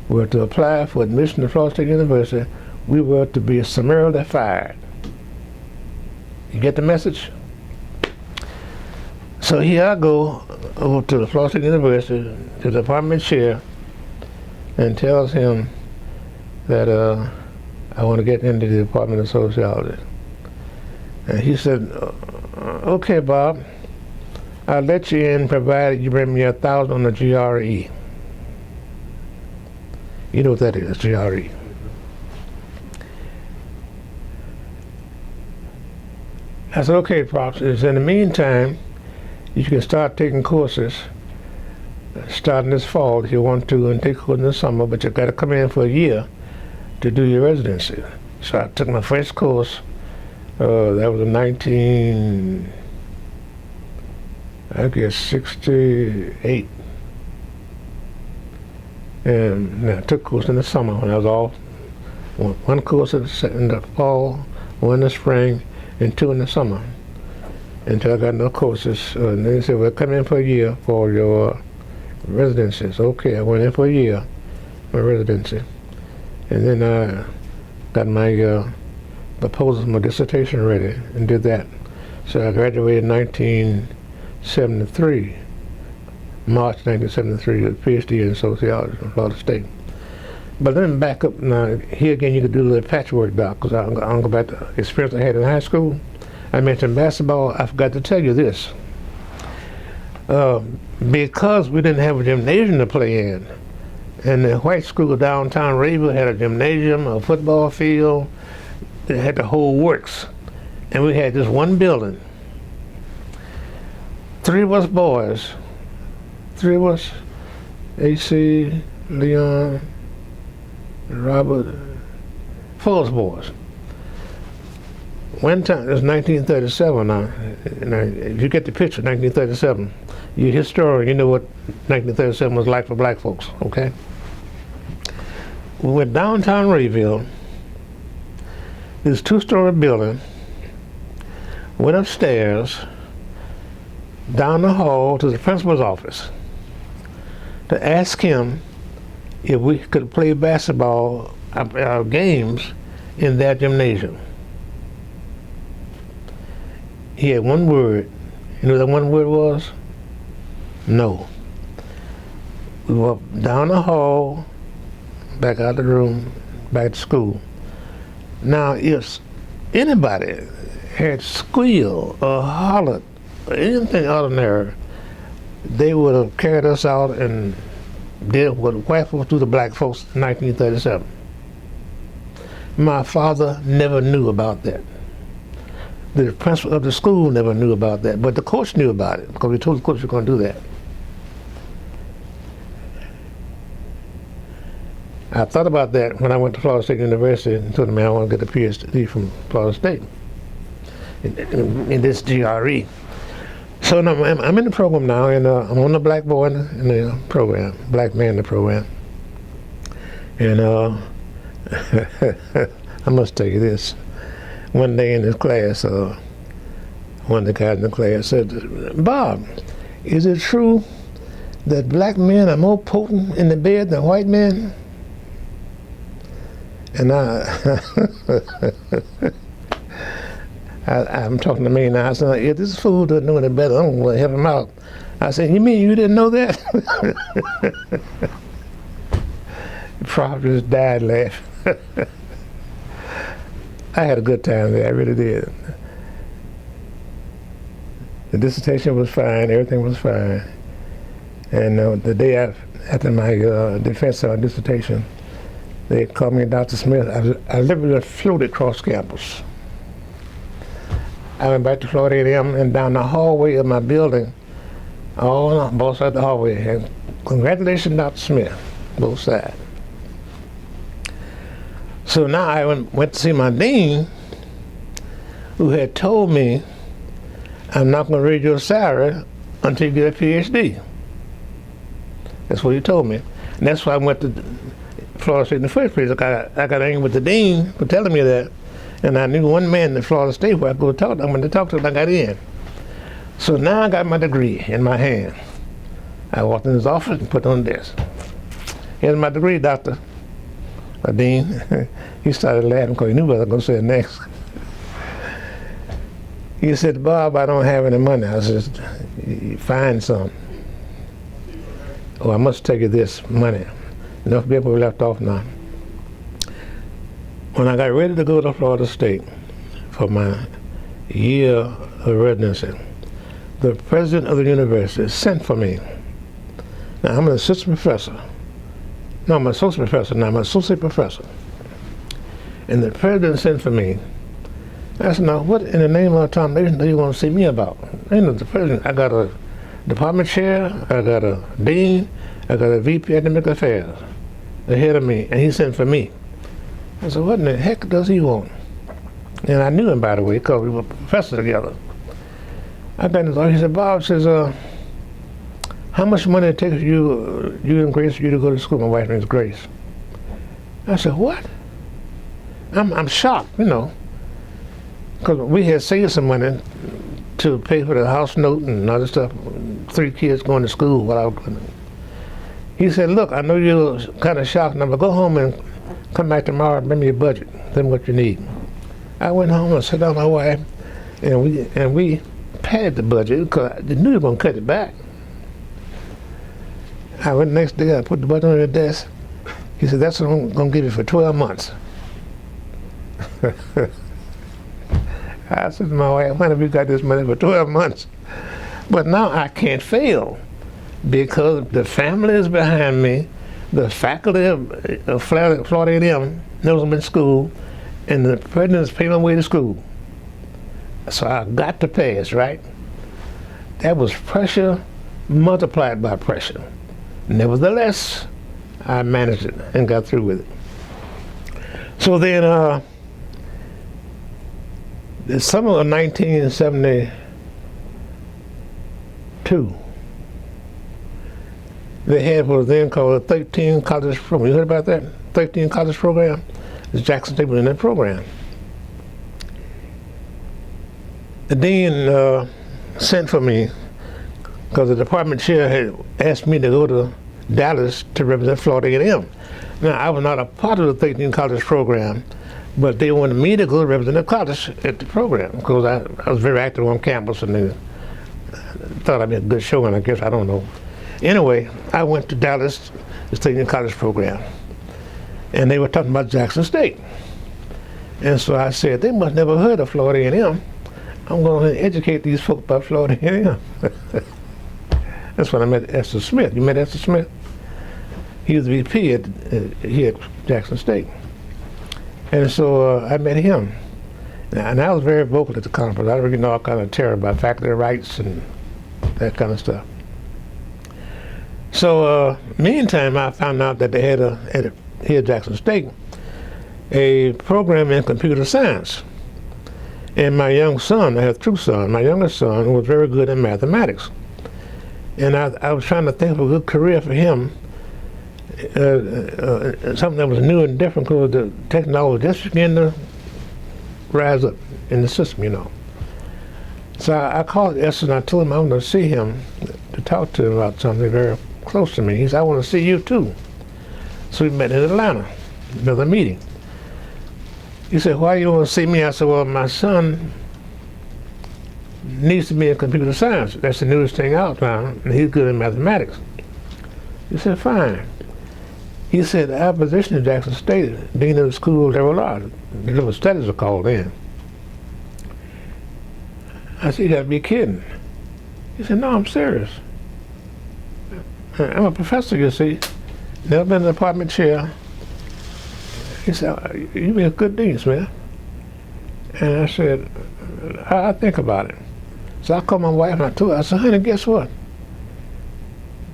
were to apply for admission to Florida State University, we were to be summarily fired. You get the message? So here I go over to the Florida State University, to the department chair, and tells him that I want to get into the Department of Sociology. And he said, okay, Bob, I'll let you in provided you bring me 1,000 on the GRE. You know what that is, GRE. I said, okay, Pops, in the meantime, you can start taking courses starting this fall if you want to, and take courses in the summer, but you've got to come in for a year to do your residency. So I took my first course, that was in 1968. And I took a course in the summer when I was off. One course in the fall, one in the spring, and 2 in the summer. Until I got no courses. And they said, well, come in for a year for your residency. So, okay, I went in for a year, my residency. And then I got my proposal for my dissertation ready and did that. So I graduated in 1973. March 1973 with a PhD in sociology from Florida State. But let me back up now. Here again, you could do a little patchwork, Doc, because I'm going to go back to the experience I had in high school. I mentioned basketball. I forgot to tell you this. Because we didn't have a gymnasium to play in, and the white school downtown Rayville had a gymnasium, a football field, it had the whole works. And we had just one building. 3 of us boys, 3 of us, AC, Leon, Robert, 4 of us boys. One time, it was 1937 now, and if you get the picture, 1937, you're a historian, you know what 1937 was like for black folks, okay? We went downtown Rayville, this 2-story building, went upstairs, down the hall to the principal's office to ask him if we could play basketball games in that gymnasium. He had one word. You know what that one word was? No. We walked down the hall, back out the room, back to school. Now, if anybody had squealed or hollered or anything ordinary, they would have carried us out and did what white folks do to black folks in 1937. My father never knew about that. The principal of the school never knew about that, but the coach knew about it because we told the coach we were going to do that. I thought about that when I went to Florida State University and told them I want to get a PhD from Florida State in this GRE. So now I'm in the program now, and I'm on the black boy in the program, black man in the program. And I must tell you this. One day in this class, one of the guys in the class said, Bob, is it true that black men are more potent in the bed than white men? And I'm talking to me now. I said, if this fool doesn't know any better, I'm going to help him out. I said, you mean you didn't know that? The prof just died laughing. I had a good time there, I really did. The dissertation was fine, everything was fine. And the day after my defense of dissertation, they called me Dr. Smith. I literally floated across campus. I went back to Florida A&M and down the hallway of my building, all on both sides of the hallway. And congratulations, Dr. Smith, both sides. So now I went to see my dean, who had told me, I'm not going to raise your salary until you get a PhD. That's what he told me. And that's why I went to Florida State in the first place. I got angry with the dean for telling me that. And I knew one man in Florida State where I go talk to him. When I talked to him, I got in. So now I got my degree in my hand. I walked in his office and put it on the desk. Here's my degree, doctor. My dean. He started laughing because he knew what I was going to say next. He said, Bob, I don't have any money. I said, find some. Oh, I must take you this money. Enough people left off now. When I got ready to go to Florida State for my year of residency, the president of the university sent for me. Now, I'm an assistant professor. No, I'm an associate professor now. I'm an associate professor. And the president sent for me. I said, now, what in the name of Tom Nation do you want to see me about? And the president, I got a department chair, I got a dean, I got a VP academic affairs ahead of me, and he sent for me. I said, what in the heck does he want? And I knew him, by the way, because we were professors together. I got in his office. He said, Bob, says, how much money it takes you and Grace for you to go to school? My wife's name is Grace. I said, what? I'm shocked, you know, because we had saved some money to pay for the house note and other stuff. 3 kids going to school while I was going. He said, look, I know you're kind of shocked, now, but go home and come back tomorrow and bring me your budget, tell me what you need. I went home and sat down with my wife, and we padded the budget because I knew we were going to cut it back. I went the next day, I put the budget on the desk. He said, that's what I'm going to give you for 12 months. I said to my wife, when have you got this money for 12 months? But now I can't fail because the family is behind me, the faculty of Florida A&M knows I'm in school, and the president is paying my way to school. So I got to pass, right? That was pressure multiplied by pressure. Nevertheless, I managed it and got through with it. So then, the summer of 1972, they had what was then called a 13 college program. You heard about that? 13 college program? Jackson State was in that program. The dean sent for me because the department chair had asked me to go to Dallas to represent Florida A&M. Now, I was not a part of the 13 college program, but they wanted me to go represent the college at the program because I was very active on campus and they thought I'd be a good showman, I guess, I don't know. Anyway, I went to Dallas, the 13 college program, and they were talking about Jackson State. And so I said, they must never heard of Florida A&M. I'm going to educate these folks about Florida A&M. That's when I met Esther Smith. You met Esther Smith? He was the VP here at Jackson State. And so I met him. And I was very vocal at the conference. I really know all kind of terror about faculty rights and that kind of stuff. So meantime, I found out that they had here at Jackson State a program in computer science. And my young son, I have 2 sons, my youngest son was very good in mathematics. And I was trying to think of a good career for him, something that was new and different because the technology was just beginning to rise up in the system, you know. So I called Esther and I told him I wanted to see him to talk to him about something very close to me. He said, I want to see you too. So we met in Atlanta, another meeting. He said, why you want to see me? I said, well, my son needs to be in computer science. That's the newest thing out now, and he's good in mathematics. He said, fine. He said, our position at Jackson State, dean of the school of liberal arts, the liberal studies are called in. I said, you gotta be kidding. He said, no, I'm serious. I'm a professor, you see. Never been an department chair. He said, you be a good dean, Smith. And I said, I think about it. So I called my wife and I told her, I said, honey, guess what?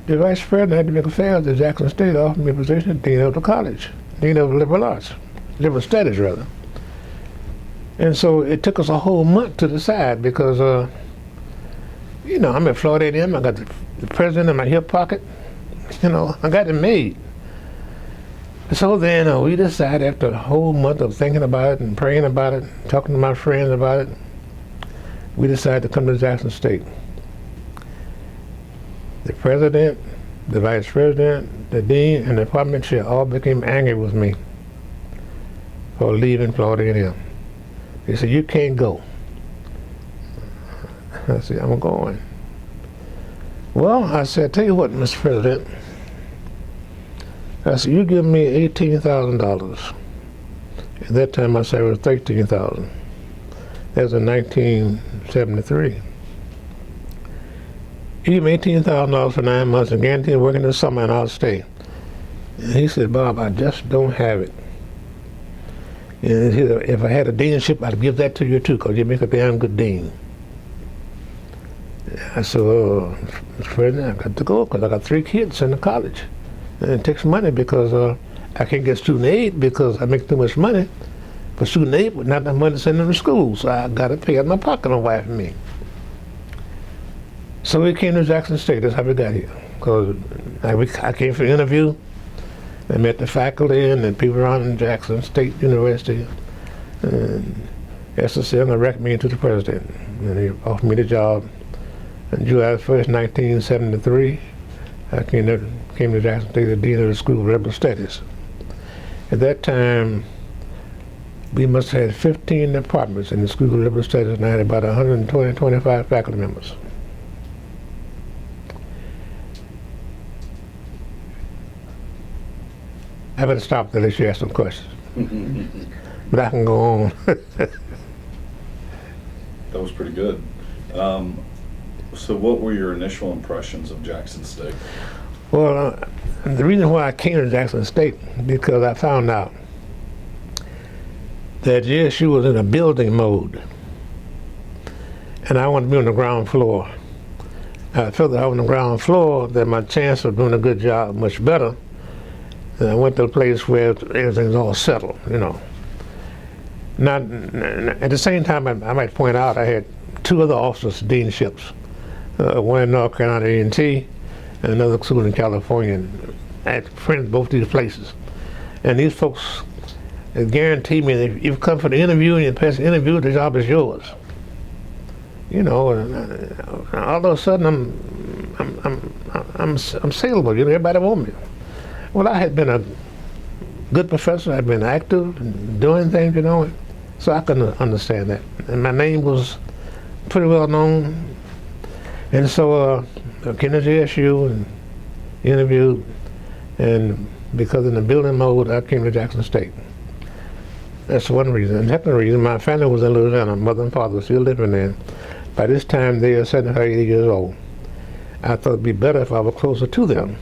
The vice president of academic affairs at Jackson State offered me a position as dean of the college, dean of liberal arts. liberal studies rather. And so it took us a whole month to decide because, I'm at Florida A&M. I got the president in my hip pocket. I got it made. So then we decided after a whole month of thinking about it and praying about it, talking to my friends about it, we decided to come to Jackson State. The president, the vice president, the dean, and the department chair all became angry with me for leaving Florida A&M. They said, "You can't go." I said, "I'm going." Well, I said, "Tell you what, Mr. President," I said, "you give me $18,000. At that time, I said it was $13,000. That was in 1973. "You give me $18,000 for 9 months and guarantee working this summer and I'll stay." And he said, "Bob, I just don't have it. And he said, if I had a deanship, I'd give that to you too, because you make a damn good dean." I said, "Well, Mr. President, I got to go because I got 3 kids in the college. And it takes money because I can't get student aid because I make too much money for student aid, but not enough money to send them to school. So I got to pay out of my pocket, my wife and me." So we came to Jackson State. That's how we got here. Because I came for an interview. I met the faculty and the people around Jackson State University. And SSL and recommended me to the president. And he offered me the job. On July 1st, 1973, I came to Jackson State as Dean of the School of Liberal Studies. At that time, we must have had 15 departments in the School of Liberal Studies, and I had about 125 faculty members. I better stop there unless you ask some questions. But I can go on. That was pretty good. So what were your initial impressions of Jackson State? Well, the reason why I came to Jackson State, because I found out that JSU was in a building mode, and I wanted to be on the ground floor. I felt that I was on the ground floor, that my chance of doing a good job much better. And I went to a place where everything's all settled, Not at the same time, I might point out I had 2 other officers' deanships, one in North Carolina A&T, and another school in California. I had friends in both these places, and these folks guaranteed me that if you come for the interview and you pass the interview, the job is yours. And all of a sudden I'm saleable. Everybody wants me. Well, I had been a good professor. I'd been active and doing things, so I couldn't understand that. And my name was pretty well known. And so I came to JSU and interviewed, and because in the building mode, I came to Jackson State. That's one reason. And the second reason, my family was in Louisiana. Mother and father were still living there. By this time, they were 75, 80 years old. I thought it'd be better if I was closer to them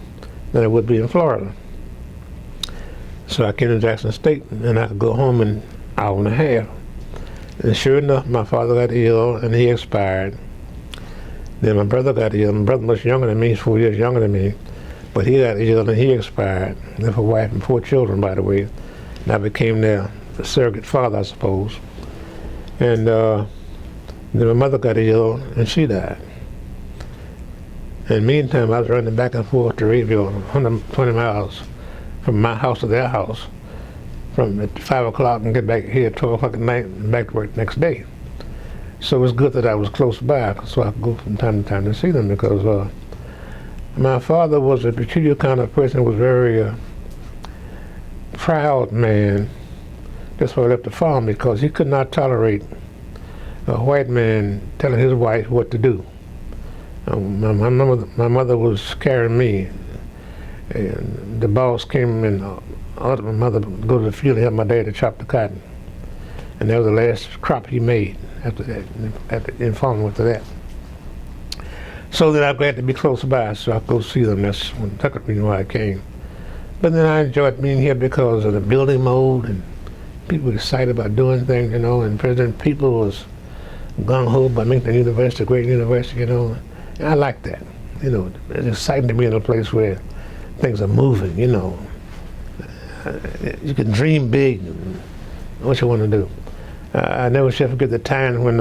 than it would be in Florida. So I came to Jackson State, and I could go home in an hour and a half. And sure enough, my father got ill, and he expired. Then my brother got ill. My brother was younger than me, he's 4 years younger than me. But he got ill, and he expired. Left a wife and 4 children, by the way. And I became their surrogate father, I suppose. And then my mother got ill, and she died. And meantime, I was running back and forth to Rayville, 120 miles from my house to their house, from at 5 o'clock and get back here at 12 o'clock at night and back to work the next day. So it was good that I was close by, so I could go from time to time to see them, because my father was a peculiar kind of person, was very proud man. That's why I left the farm, because he could not tolerate a white man telling his wife what to do. My mother was carrying me, and the boss came and ordered my mother to go to the field and help my dad to chop the cotton. And that was the last crop he made after that, in farming after that. So then I'm glad to be close by, so I could go see them. That's the second reason why I came. But then I enjoyed being here because of the building mode, and people were excited about doing things, and President People was gung-ho about making the university a great university, and I like that. It's exciting to be in a place where things are moving, you can dream big, what you want to do. I never shall forget the time when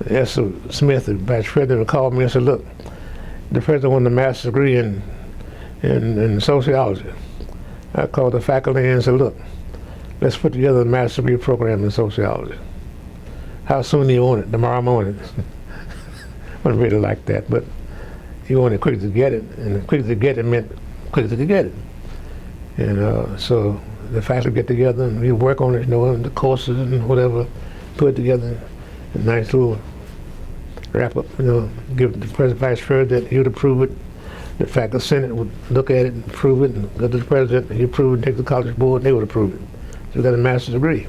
Esther Smith, the vice president, called me and said, look, the president wanted a master's degree in sociology. I called the faculty and said, look, let's put together a master's degree program in sociology. How soon do you want it? Tomorrow morning. Wasn't really like that, but he wanted quick to get it, and quick to get it meant quick to get it. And so the faculty get together and we work on it, the courses and whatever, put it together, a nice little wrap up, give the president, vice president, he would approve it. The faculty senate would look at it and approve it, and go to the president, and he approve it, take the college board, and they would approve it. So we got a master's degree.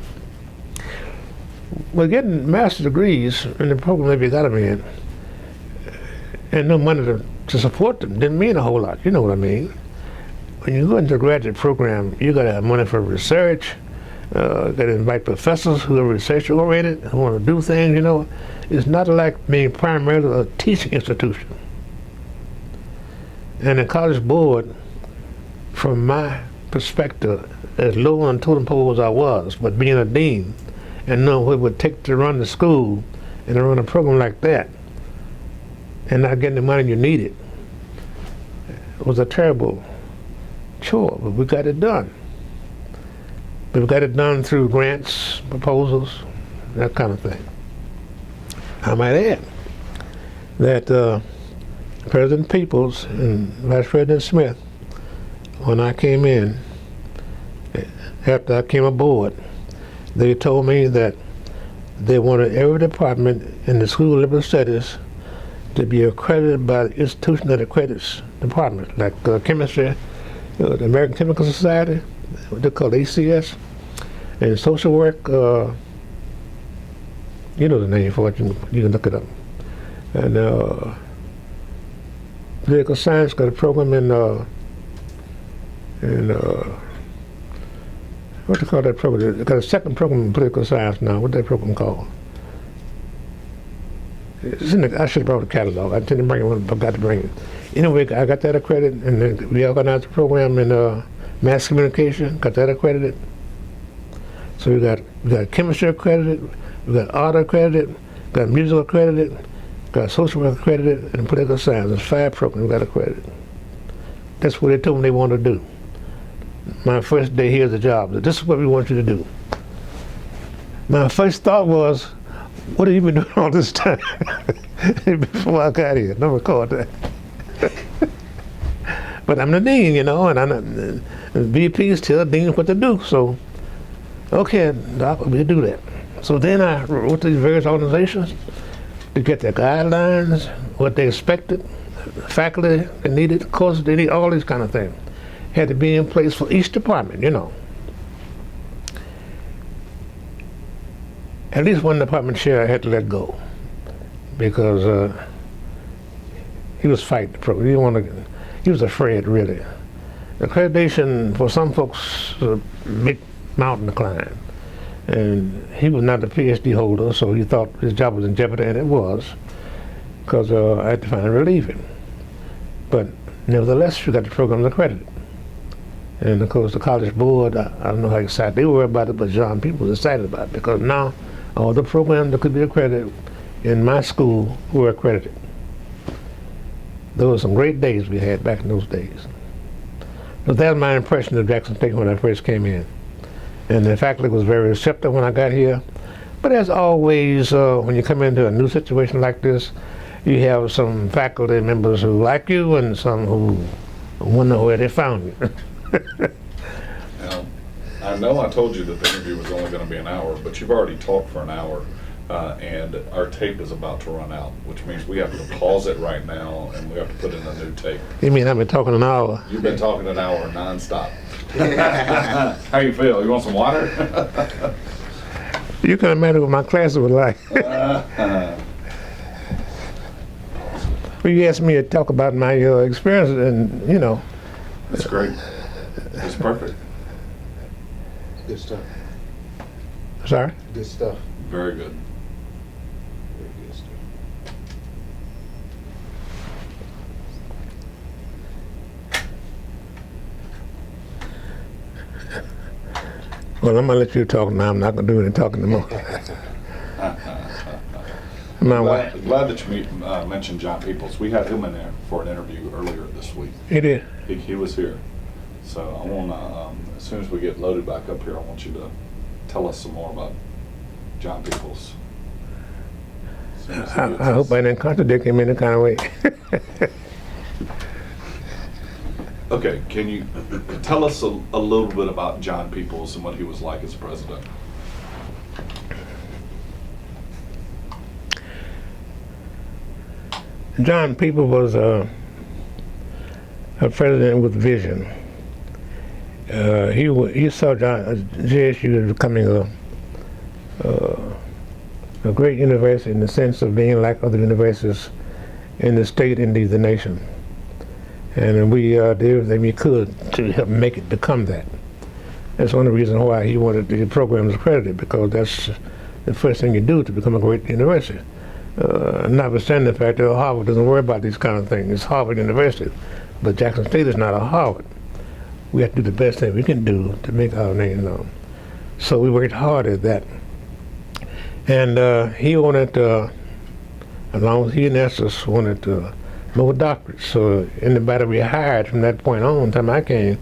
Well, getting master's degrees in the program that we got them in, and no money to support them, didn't mean a whole lot. You know what I mean? When you go into a graduate program, you got to have money for research. You got to invite professors who are research oriented, who want to do things. It's not like being primarily a teaching institution. And the college board, from my perspective, as low on the totem pole as I was, but being a dean and knowing what it would take to run the school and to run a program like that, and not getting the money you needed, it was a terrible chore, but we got it done. But we got it done through grants, proposals, that kind of thing. I might add that President Peoples and Vice President Smith, when I came in, after I came aboard, they told me that they wanted every department in the School of Liberal Studies to be accredited by the institution that accredits departments, like chemistry, the American Chemical Society, what they call ACS, and social work, you know the name for it, you can look it up. And political science got a program in what do you call that program? They got a second program in political science now. What's that program called? It's in I should have brought the catalog. I didn't bring it when I forgot to bring it. Anyway, I got that accredited, and then we organized a program in mass communication, got that accredited. So we got chemistry accredited, we got art accredited, got music accredited, got social work accredited, and political science. There's 5 programs we got accredited. That's what they told me they wanted to do. My first day here is a job. This is what we want you to do. My first thought was, what have you been doing all this time before I got here? Don't record that. But I'm the dean, and the VPs tell deans what to do. So, okay, Doc, we'll do that. So then I wrote to these various organizations to get their guidelines, what they expected, faculty they needed, courses they need, all these kind of things. Had to be in place for each department, At least one department chair I had to let go because he was fighting the program. He was afraid, really. Accreditation for some folks is a big mountain to climb. And he was not a PhD holder, so he thought his job was in jeopardy, and it was, because I had to find a relieving. But nevertheless, we got the program accredited. And of course, the college board, I don't know how excited they were about it, but John People was excited about it, because now all the programs that could be accredited in my school were accredited. Those were some great days we had back in those days. So that was my impression of Jackson State when I first came in. And the faculty was very receptive when I got here. But as always, when you come into a new situation like this, you have some faculty members who like you and some who wonder where they found you. Now, I know I told you that the interview was only going to be an hour, but you've already talked for an hour, and our tape is about to run out, which means we have to pause it right now, and we have to put in a new tape. You mean I've been talking an hour? You've been talking an hour nonstop. How you feel? You want some water? You can imagine what my classes were like. Well, you asked me to talk about my experience, and That's great. It's perfect. Good stuff. Sorry? Good stuff. Very good. Very good stuff. Well, I'm gonna let you talk now. I'm not gonna do any talking anymore. My wife. Glad that you mentioned John Peoples. We had him in there for an interview earlier this week. He did. He was here. So I want to, as soon as we get loaded back up here, I want you to tell us some more about John Peoples. As soon as he gets I hope I didn't contradict him in any kind of way. Okay, can you tell us a little bit about John Peoples and what he was like as president? John Peoples was a president with vision. He saw JSU as becoming a great university in the sense of being like other universities in the state and the nation. And we did everything we could to help make it become that. That's one of the reasons why he wanted the programs accredited, because that's the first thing you do to become a great university. Notwithstanding the fact that Harvard doesn't worry about these kind of things. It's Harvard University, but Jackson State is not a Harvard. We have to do the best thing we can do to make our name known. So we worked hard at that. And he wanted, along with he and Estes, wanted more doctorates. So anybody we hired from that point on, time I came,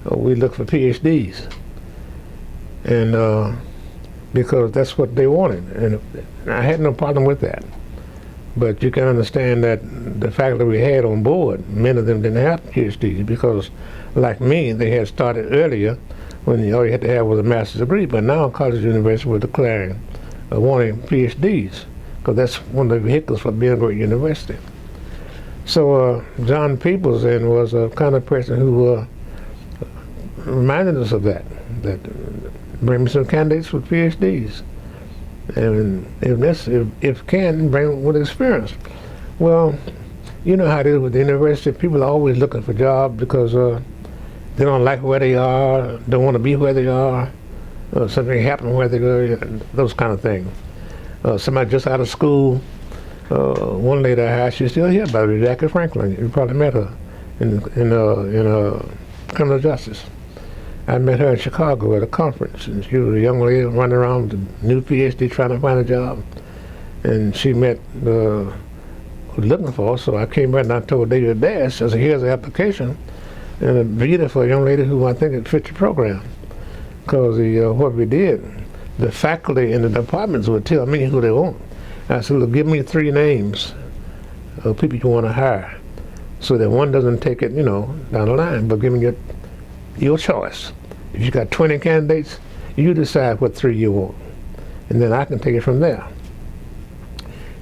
we looked for PhDs. And because that's what they wanted. And I had no problem with that. But you can understand that the faculty we had on board, many of them didn't have PhDs because, like me, they had started earlier when all you had to have was a master's degree. But now college universities were declaring wanting PhDs, because that's one of the vehicles for being a great university. So John Peoples then was a kind of person who reminded us of that bring me some candidates with PhDs. And if can, bring them with experience. Well, you know how it is with the university. People are always looking for jobs because they don't like where they are, don't want to be where they are, something happened where they go, those kind of things. Somebody just out of school, one lady I hired, she's still here, by the way, Jackie Franklin. You probably met her in criminal justice. I met her in Chicago at a conference, and she was a young lady running around with a new PhD trying to find a job. And she met who was looking for, so I came back and I told David Bass, I said, here's the application, and a beautiful young lady who I think it fit the program. Because what we did, the faculty in the departments would tell me who they want. I said, look, give me 3 names of people you want to hire, so that one doesn't take it, down the line, but give me your choice. If you got 20 candidates, you decide what 3 you want, and then I can take it from there.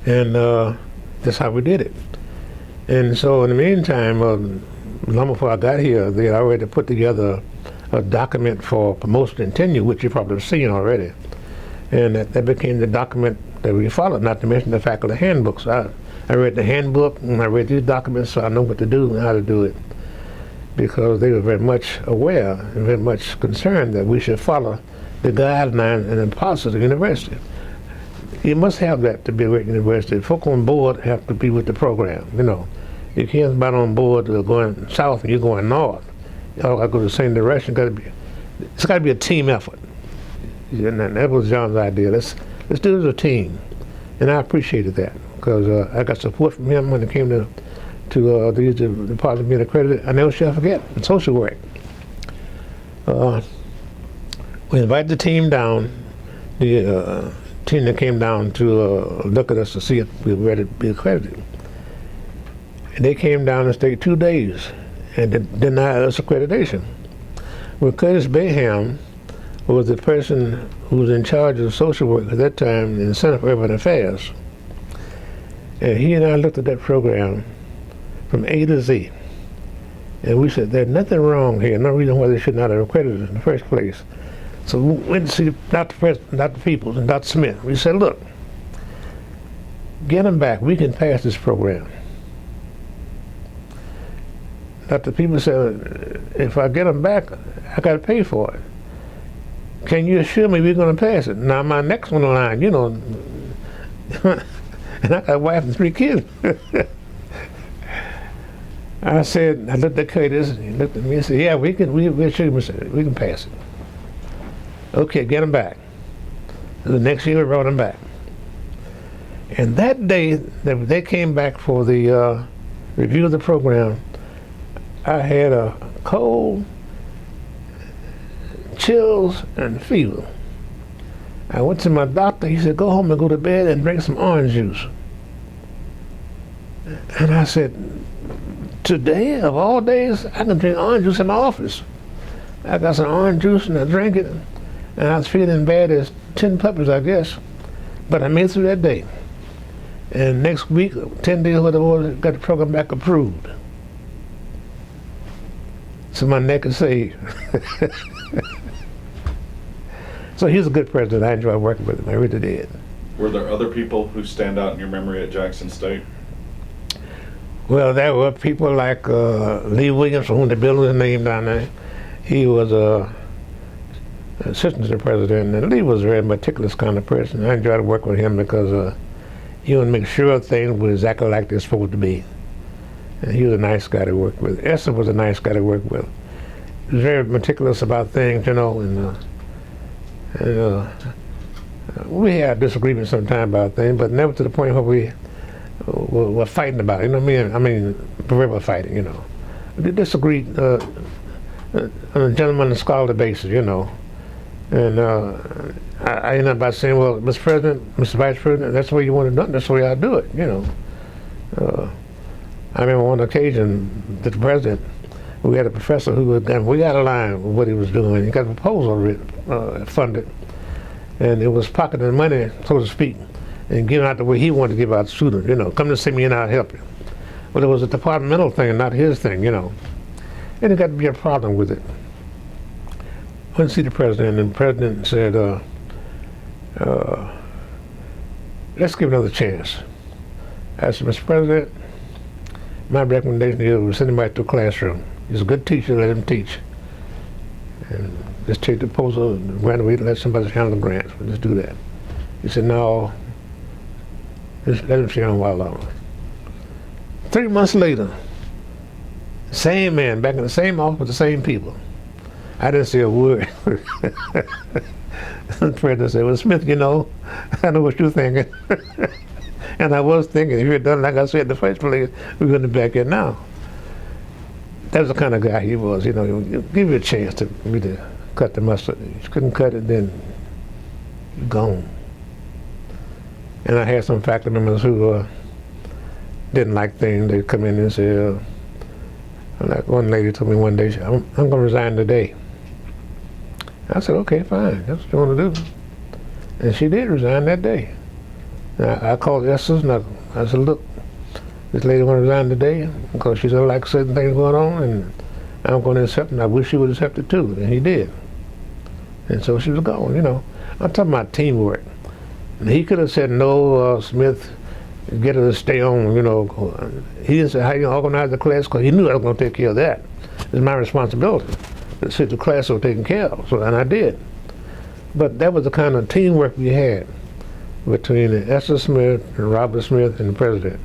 And that's how we did it. And so in the meantime, long before I got here, they had already put together a document for promotion and tenure, which you probably have seen already. And that became the document that we followed, not to mention the faculty handbooks. I read the handbook, and I read these documents, so I know what to do and how to do it, because they were very much aware and very much concerned that we should follow the guidelines and the policies of the university. You must have that to be a great university. Folk on board have to be with the program, You can't be on board going south and you're going north. Y'all got to go the same direction. It's got to be a team effort. And that was John's idea. Let's do it as a team. And I appreciated that, because I got support from him when it came to the department of being accredited. I never shall forget, in social work. We invited the team down, the team that came down to look at us to see if we were ready to be accredited. And they came down and stayed 2 days and denied us accreditation. Well, Curtis Bayham was the person who was in charge of social work at that time in the Center for Urban Affairs. And he and I looked at that program from A to Z. And we said, there's nothing wrong here, no reason why they should not have accredited in the first place. So we went to see Dr. Peoples and Dr. Smith. We said, look, get them back. We can pass this program. Dr. Peoples said, if I get them back, I got to pay for it. Can you assure me we're going to pass it? Now, my next one in line, and I got a wife and 3 kids. I said, I looked at Curtis, and he looked at me and said, yeah, we can pass it. Okay, get them back. The next year we brought them back. And that day, they came back for the review of the program. I had a cold, chills, and fever. I went to my doctor. He said, go home and go to bed and drink some orange juice. And I said, today, of all days, I can drink orange juice in my office. I got some orange juice and I drank it. And I was feeling bad as 10 puppies, I guess. But I made it through that day. And next week, 10 days later, got the program back approved. So my neck is saved. So he's a good president. I enjoy working with him. I really did. Were there other people who stand out in your memory at Jackson State? Well, there were people like Lee Williams, for whom the building is named down there. He was assistant to the president, and Lee was a very meticulous kind of person. I enjoyed working with him because he would make sure things were exactly like they're supposed to be. And he was a nice guy to work with. Esther was a nice guy to work with. He was very meticulous about things, you know, and we had disagreements sometimes about things, but never to the point where we were fighting about it. You know what I mean? I mean, forever fighting, you know. We disagreed on a gentleman and scholarly basis, you know. And I ended up by saying, well, Mr. President, Mr. Vice President, that's the way you want it done, that's the way I do it, you know. I remember on occasion that the president, we had a professor who was way out of line with what he was doing. He got a proposal funded, and it was pocketing money, so to speak, and giving out the way he wanted to give out to students, you know, come to see me and I'll help you. Well, it was a departmental thing, not his thing, you know. And it got to be a problem with it. I went to see the president, and the president said, let's give it another chance. I said, Mr. President, my recommendation is we send him back to a classroom. He's a good teacher, let him teach. And just take the proposal, graduate, and let somebody handle the grants. Just do that. He said, no, just let him stay on a while longer. 3 months later, same man, back in the same office with the same people. I didn't say a word. The president said, well, Smith, you know, I know what you're thinking. And I was thinking, if you had done like I said in the first place, we're going to be back here now. That was the kind of guy he was, you know. Give you a chance to really cut the mustard. If you couldn't cut it, then you're gone. And I had some faculty members who didn't like things. They'd come in and say, like one lady told me one day, I'm going to resign today. I said, okay, fine, that's what you want to do. And she did resign that day. And I called Esther and I said, look, this lady want to resign today because she doesn't like certain things going on, and I'm going to accept it, and I wish she would accept it too, and he did. And so she was gone, you know. I'm talking about teamwork. And he could have said, no, Smith, get her to stay on, you know. He didn't say how you organize the class because he knew I was going to take care of that. It's my responsibility to see the class was taken care of, so, and I did. But that was the kind of teamwork we had between Esther Smith and Robert Smith and the president.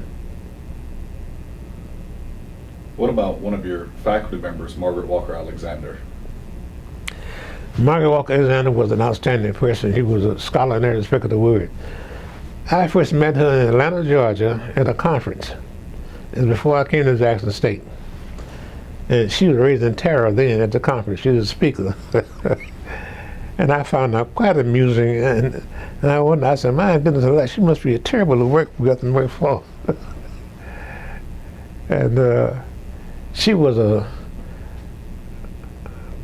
What about one of your faculty members, Margaret Walker Alexander? Margaret Walker Alexander was an outstanding person. He was a scholar in every respect of the word. I first met her in Atlanta, Georgia at a conference. It was before I came to Jackson State. And she was raised in terror then at the conference. She was a speaker. And I found her quite amusing. And I wondered, I said, my goodness, she must be terrible to work with and work for. And she was a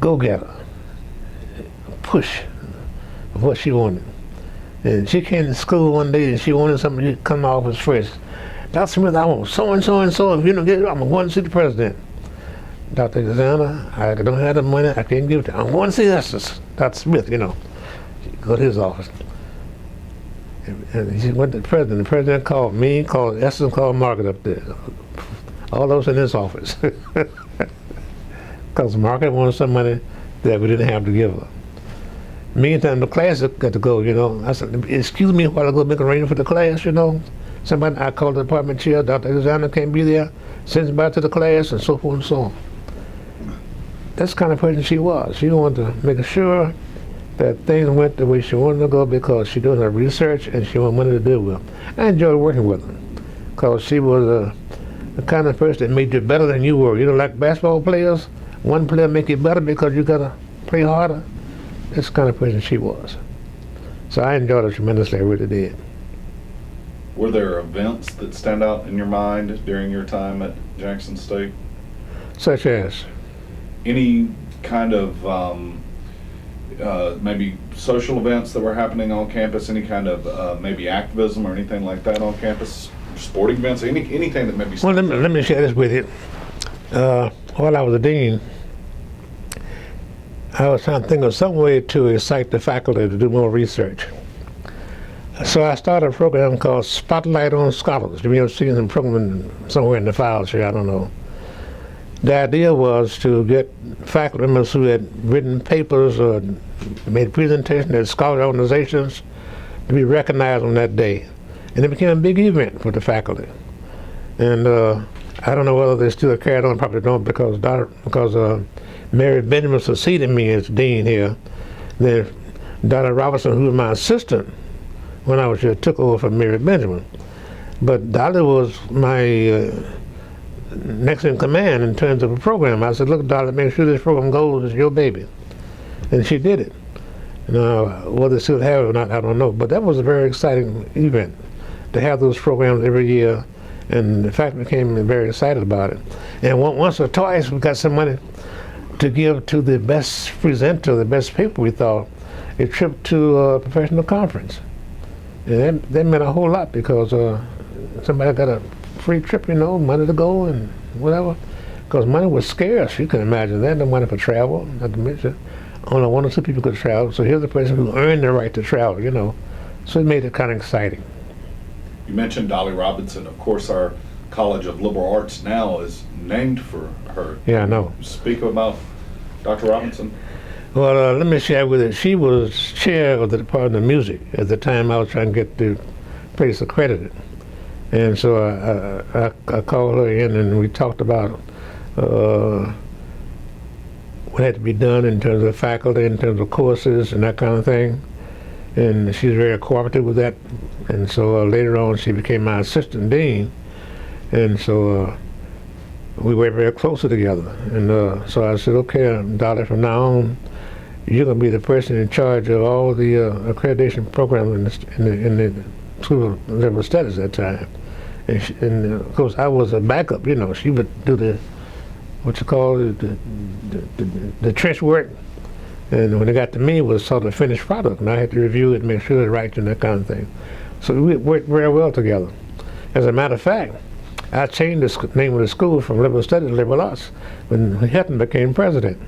go-getter, push of what she wanted. And she came to school one day and she wanted something to come to office first. Dr. Smith, I want so and so and so. If you don't get it, I'm going to see the president. Dr. Alexander, I don't have the money, I can't give it to you. I'm going to see Estes, Dr. Smith, you know. She go to his office. And she went to the president. The president called me, called Estes, called Margaret up there. All those in his office. Because Margaret wanted some money that we didn't have to give her. Meantime, the class got to go, you know. I said, excuse me while I go make arrangements for the class, you know. Somebody, I called the department chair, Dr. Alexander can't be there, sends me back to the class, and so forth and so on. That's the kind of person she was. She wanted to make sure that things went the way she wanted to go because she doing her research and she wanted money to do with. I enjoyed working with her because she was the kind of person that made you better than you were. You know, like basketball players, one player make you better because you gotta play harder. That's the kind of person she was. So I enjoyed her tremendously, I really did. Were there events that stand out in your mind during your time at Jackson State? Such as? Any kind of maybe social events that were happening on campus, any kind of maybe activism or anything like that on campus, sporting events, anything that maybe... Well, let me share this with you. While I was a dean, I was trying to think of some way to excite the faculty to do more research. So I started a program called Spotlight on Scholars. You may have seen the program somewhere in the files here, I don't know. The idea was to get faculty members who had written papers or made presentations at scholarly organizations to be recognized on that day. And it became a big event for the faculty. And I don't know whether they still carried on, probably don't, because Mary Benjamin succeeded me as dean here. Then Dr. Robinson, who was my assistant when I was here, took over from Mary Benjamin. But Dolly was my next in command in terms of a program. I said, look, Dolly, make sure this program goes, it's your baby. And she did it. Now, whether they still have it or not, I don't know. But that was a very exciting event to have those programs every year. And the faculty became very excited about it. And once or twice, we got some money to give to the best presenter, the best paper, we thought, a trip to a professional conference. And that meant a whole lot because somebody got a free trip, you know, money to go and whatever. Because money was scarce, you can imagine that, no money for travel, not to mention. Only one or two people could travel, so here's the person who earned the right to travel, you know. So it made it kind of exciting. You mentioned Dolly Robinson. Of course, our College of Liberal Arts now is named for her. Yeah, I know. Speak about Dr. Robinson. Well, let me share with you. She was chair of the Department of Music at the time I was trying to get the place accredited. And so I called her in and we talked about what had to be done in terms of faculty, in terms of courses and that kind of thing. And she's very cooperative with that. And so later on she became my assistant dean. And so we worked very closely together. And so I said, okay, Dolly, from now on, you're going to be the person in charge of all the accreditation programs in the School of Liberal Studies at that time. And of course, I was a backup, you know. She would do the, what you call it, the trench work. And when it got to me, it was sort of finished product. And I had to review it and make sure it's right and that kind of thing. So we worked very well together. As a matter of fact, I changed the name of the school from Liberal Studies to Liberal Arts when Hilton became president.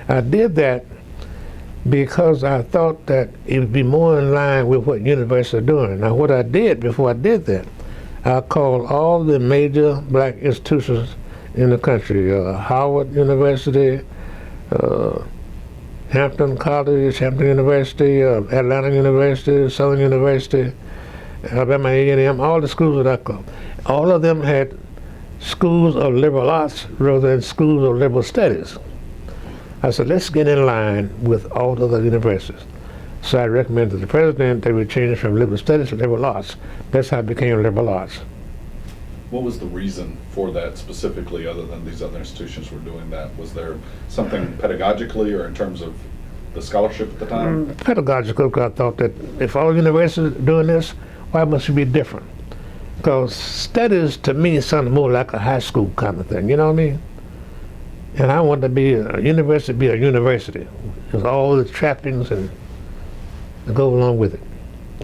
I did that because I thought that it would be more in line with what universities are doing. Now, what I did before I did that, I called all the major black institutions in the country, Howard University, Hampton College, Hampton University, Atlanta University, Southern University, Alabama A&M, all the schools that I called. All of them had schools of liberal arts rather than schools of liberal studies. I said, let's get in line with all the other universities. So I recommended to the president they would change from liberal studies to liberal arts. That's how it became liberal arts. What was the reason for that specifically, other than these other institutions were doing that? Was there something pedagogically or in terms of the scholarship at the time? Pedagogical, because I thought that if all universities are doing this, why must it be different? Because studies to me sounded more like a high school kind of thing, you know what I mean? And I wanted to be a university with all the trappings and that go along with it.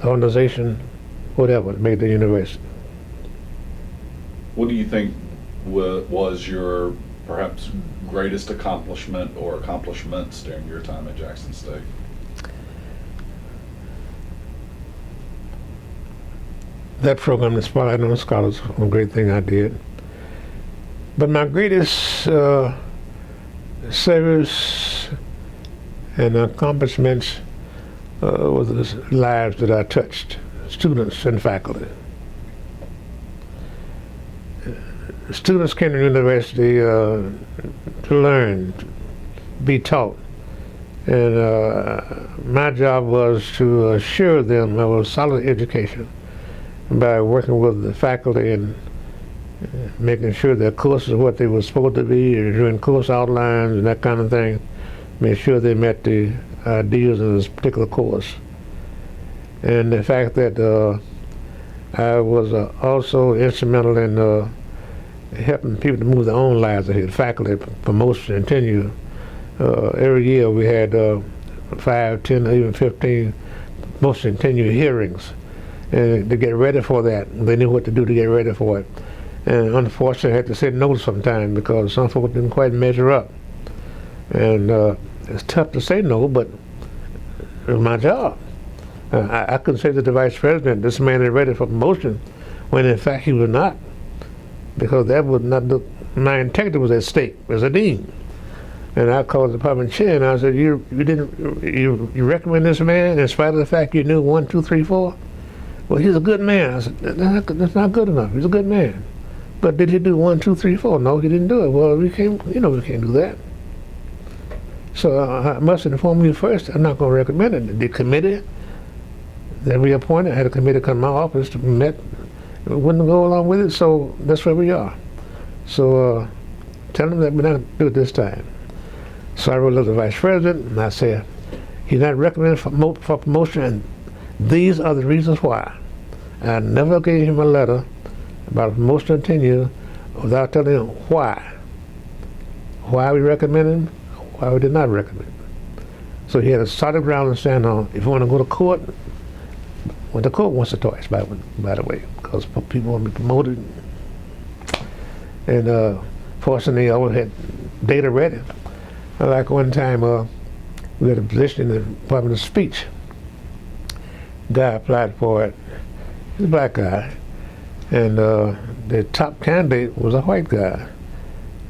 Organization, whatever, to make the university. What do you think was your perhaps greatest accomplishment or accomplishments during your time at Jackson State? That program, the Spotlight on Scholars, was a great thing I did. But my greatest service and accomplishments was the lives that I touched, students and faculty. Students came to university to learn, be taught, And my job was to assure them of a solid education by working with the faculty and making sure their courses are what they were supposed to be, and doing course outlines and that kind of thing, make sure they met the ideas of this particular course. And the fact that I was also instrumental in helping people to move their own lives ahead, faculty, promotion, and tenure. Every year we had 5, 10, or even 15 promotion and tenure hearings. And to get ready for that, they knew what to do to get ready for it. And unfortunately, I had to say no sometimes because some folks didn't quite measure up. And it's tough to say no, but it was my job. I couldn't say to the vice president, this man is ready for promotion, when in fact he was not, because that was not my integrity was at stake as a dean. And I called the department chair and I said, you recommend this man in spite of the fact you knew 1, 2, 3, 4? Well, he's a good man. I said, that's not good enough. He's a good man. But did he do 1, 2, 3, 4? No, he didn't do it. Well, we can't do that. So I must inform you first, I'm not going to recommend it. The committee that we appointed had a committee come to my office to met, wouldn't go along with it, so that's where we are. So tell them that we're not going to do it this time. So I wrote to the vice president and I said, he's not recommended for promotion, and these are the reasons why. I never gave him a letter about a promotion and tenure without telling him why. Why we recommended him, why we did not recommend him. So he had a solid ground to stand on. If you want to go to court, went to court once or twice, by the way, because people want to be promoted. And fortunately, I always had data ready. Like one time, we had a position in the Department of Speech. Guy applied for it. He's a black guy. And the top candidate was a white guy.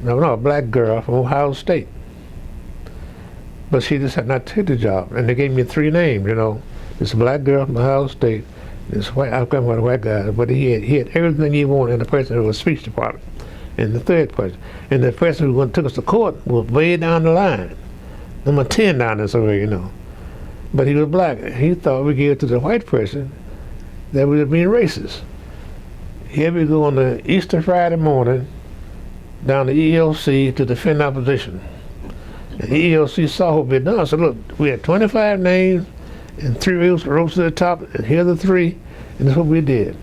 No, a black girl from Ohio State. But she just had not taken the job. And they gave me 3 names, This black girl from Ohio State, this white, I can't remember white guy, but he had everything you want in the person who was speech department. And the third person. And the person who took us to court was way down the line. Number 10 down this way, But he was black. He thought we gave it to the white person that we were being racist. Here we go on the Easter Friday morning down to ELC to defend our position. And ELC saw what we'd done. So look, we had 25 names and 3 rows to the top, and here are the 3, and that's what we did.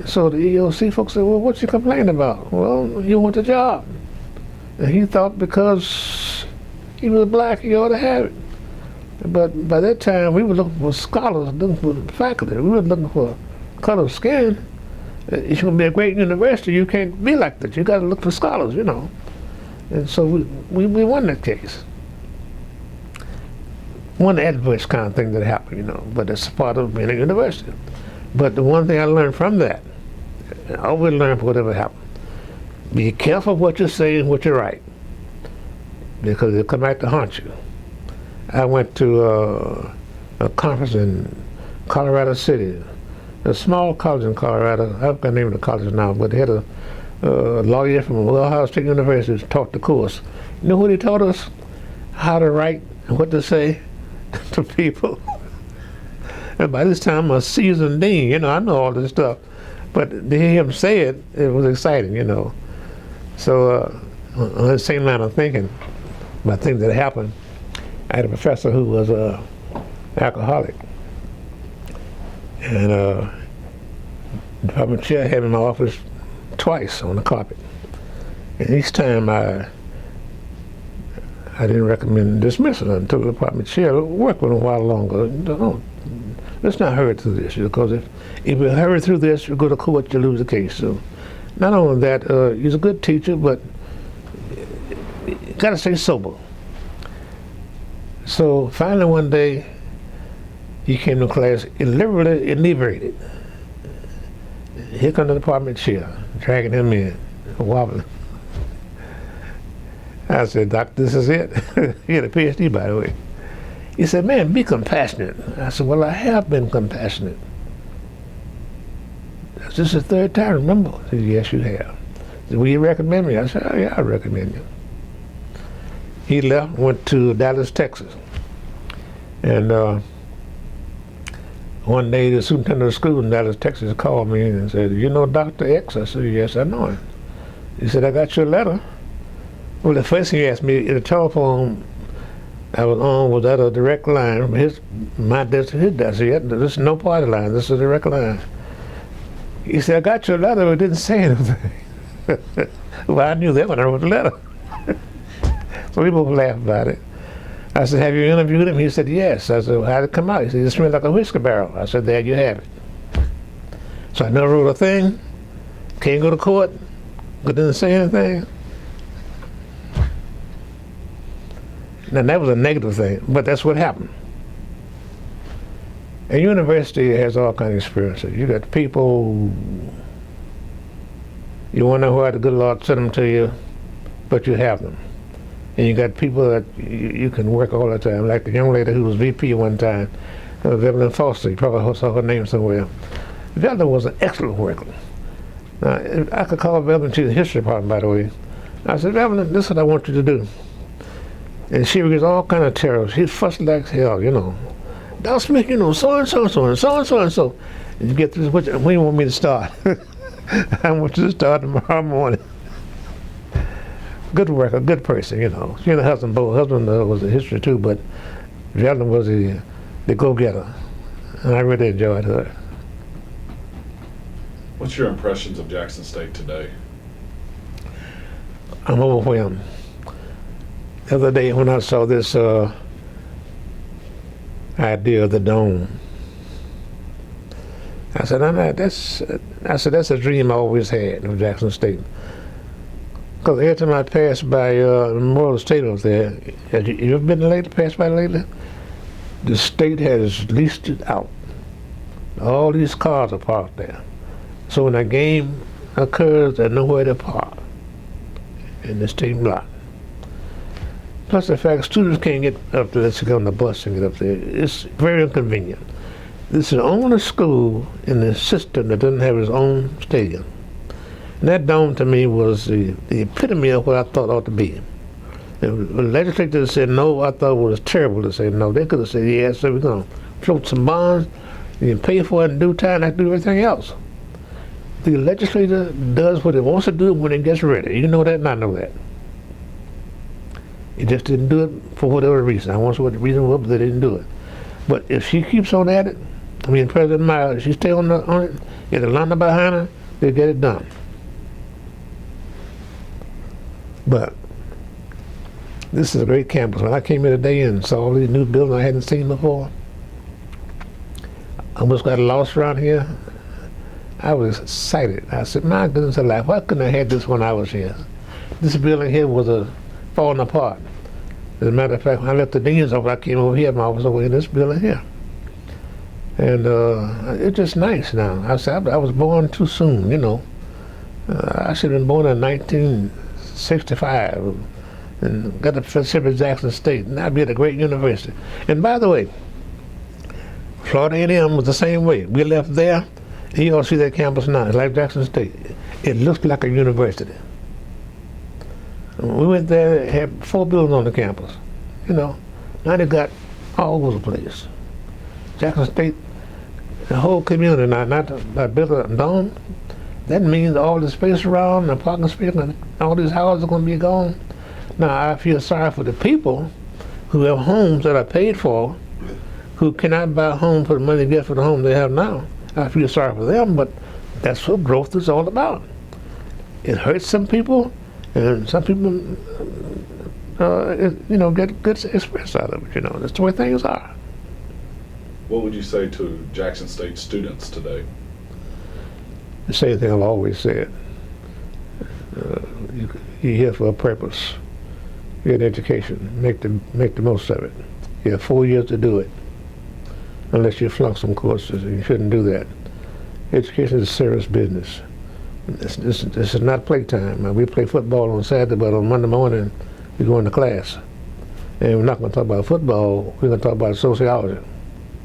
So the ELC folks said, well, what you complaining about? Well, you want the job. And he thought because he was black, he ought to have it. But by that time, we were looking for scholars, looking for faculty. We were looking for color of skin. If you're going to be a great university, you can't be like that. You got to look for scholars, And so we won that case. One adverse kind of thing that happened, but that's part of being a university. But the one thing I learned from that, I always learn from whatever happened, be careful what you say and what you write, because it'll come back to haunt you. I went to a conference in Colorado City, a small college in Colorado. I forgot the name of the college now, but they had a lawyer from Ohio State University who taught the course. You know what he taught us? How to write and what to say to people. And by this time, I'm a seasoned dean, I know all this stuff. But to hear him say it, it was exciting, So on the same line of thinking about things that happened, I had a professor who was an alcoholic. And the department chair had him in my office twice on the carpet. And each time I didn't recommend dismissal until the department chair worked with him a while longer. Let's not hurry through this, because if we hurry through this, you go to court, you lose the case. So not only that, he's a good teacher, but you got to stay sober. So finally one day, he came to class deliberately inebriated. Here comes the department chair, dragging him in, wobbling. I said, Doc, this is it. He had a PhD, by the way. He said, man, be compassionate. I said, well, I have been compassionate. This is the 3rd time, remember? He said, yes, you have. He said, will you recommend me? I said, oh, yeah, I recommend you. He left, went to Dallas, Texas. And one day the superintendent of school in Dallas, Texas called me and said, "You know Dr. X?" I said, "Yes, I know him." He said, "I got your letter." Well, the first thing he asked me, the telephone I was on was at a direct line from my desk to his desk. He said, "This is no party line, this is a direct line." He said, "I got your letter, but it didn't say anything." Well, I knew that when I wrote the letter. So we both laughed about it. I said, "Have you interviewed him?" He said, "Yes." I said, "Well, how'd it come out?" He said, "It smelled like a whiskey barrel." I said, "There you have it." So I never wrote a thing, can't go to court, but didn't say anything. Now that was a negative thing, but that's what happened. A university has all kinds of experiences. You got people, you wonder why the good Lord sent them to you, but you have them. And you got people that you can work all the time, like the young lady who was VP one time, Evelyn Foster. You probably saw her name somewhere. Evelyn was an excellent worker. Now, I could call Evelyn to the history department, by the way. I said, "Evelyn, this is what I want you to do." And she was all kind of terrors. She'd fuss like hell, you know. "Dr. Smith, you know, so and so and so and so and so and so." And you get this, when do you want me to start? I want you to start tomorrow morning. Good worker, good person, you know. She and her husband both. Husband was a history too, but Evelyn was the go-getter. And I really enjoyed her. What's your impressions of Jackson State today? I'm overwhelmed. The other day when I saw this idea of the dome, I said, that's a dream I always had of Jackson State. Because every time I pass by Memorial Stadium there, have you ever been lately, passed by lately? The state has leased it out. All these cars are parked there. So when a game occurs, there's nowhere to park in the stadium lot. Plus the fact students can't get up there, let's go on the bus and get up there. It's very inconvenient. This is the only school in the system that doesn't have its own stadium. And that dome to me was the epitome of what I thought ought to be. And the legislators said no, I thought it was terrible to say no. They could have said yes, so we're going to float some bonds, you can pay for it in due time, like do everything else. The legislator does what it wants to do when it gets ready. You know that and I know that. It just didn't do it for whatever reason. I won't say what the reason was, but they didn't do it. But if she keeps on at it, President Meyer, if she stay on it, get a line behind her, they'll get it done. But this is a great campus. When I came here today and saw all these new buildings I hadn't seen before, I almost got lost around here. I was excited. I said, my goodness alive, why couldn't I have had this when I was here? This building here was falling apart. As a matter of fact, when I left the dean's office, I came over here, my office over in this building here. And it's just nice now. I said, I was born too soon, you know. I should have been born in 1965 and got to Pacific Jackson State, and I'd be at a great university. And by the way, Florida A&M was the same way. We left there, and you all see that campus now. It's like Jackson State. It looks like a university. We went there, had 4 buildings on the campus, you know. Now they got all over the place. Jackson State, the whole community now, not built a dome. That means all the space around, the parking space, and all these houses are going to be gone. Now I feel sorry for the people who have homes that are paid for, who cannot buy a home for the money they get for the home they have now. I feel sorry for them, but that's what growth is all about. It hurts some people, and some people, you know, get good experience out of it. You know, that's the way things are. What would you say to Jackson State students today? The same thing I've always said. You're here for a purpose. You get an education. Make the most of it. You have 4 years to do it, unless you flunk some courses, and you shouldn't do that. Education is serious business. This is not playtime. We play football on Saturday, but on Monday morning we go into class. And we're not going to talk about football. We're going to talk about sociology.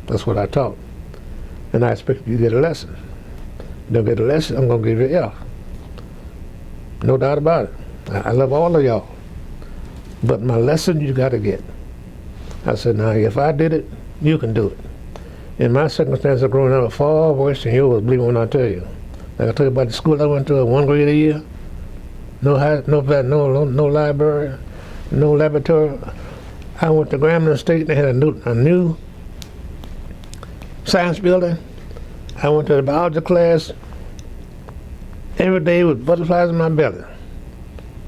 That's what I taught. And I expect you to get a lesson. You don't get a lesson, I'm going to give you an F. No doubt about it. I love all of y'all. But my lesson you got to get. I said, now if I did it, you can do it. In my circumstances of growing up, far worse than yours, believe me when I tell you. Like I told you about the school I went to, 1 grade a year, no library, no laboratory. I went to Grambling State, and they had a new science building. I went to the biology class every day with butterflies in my belly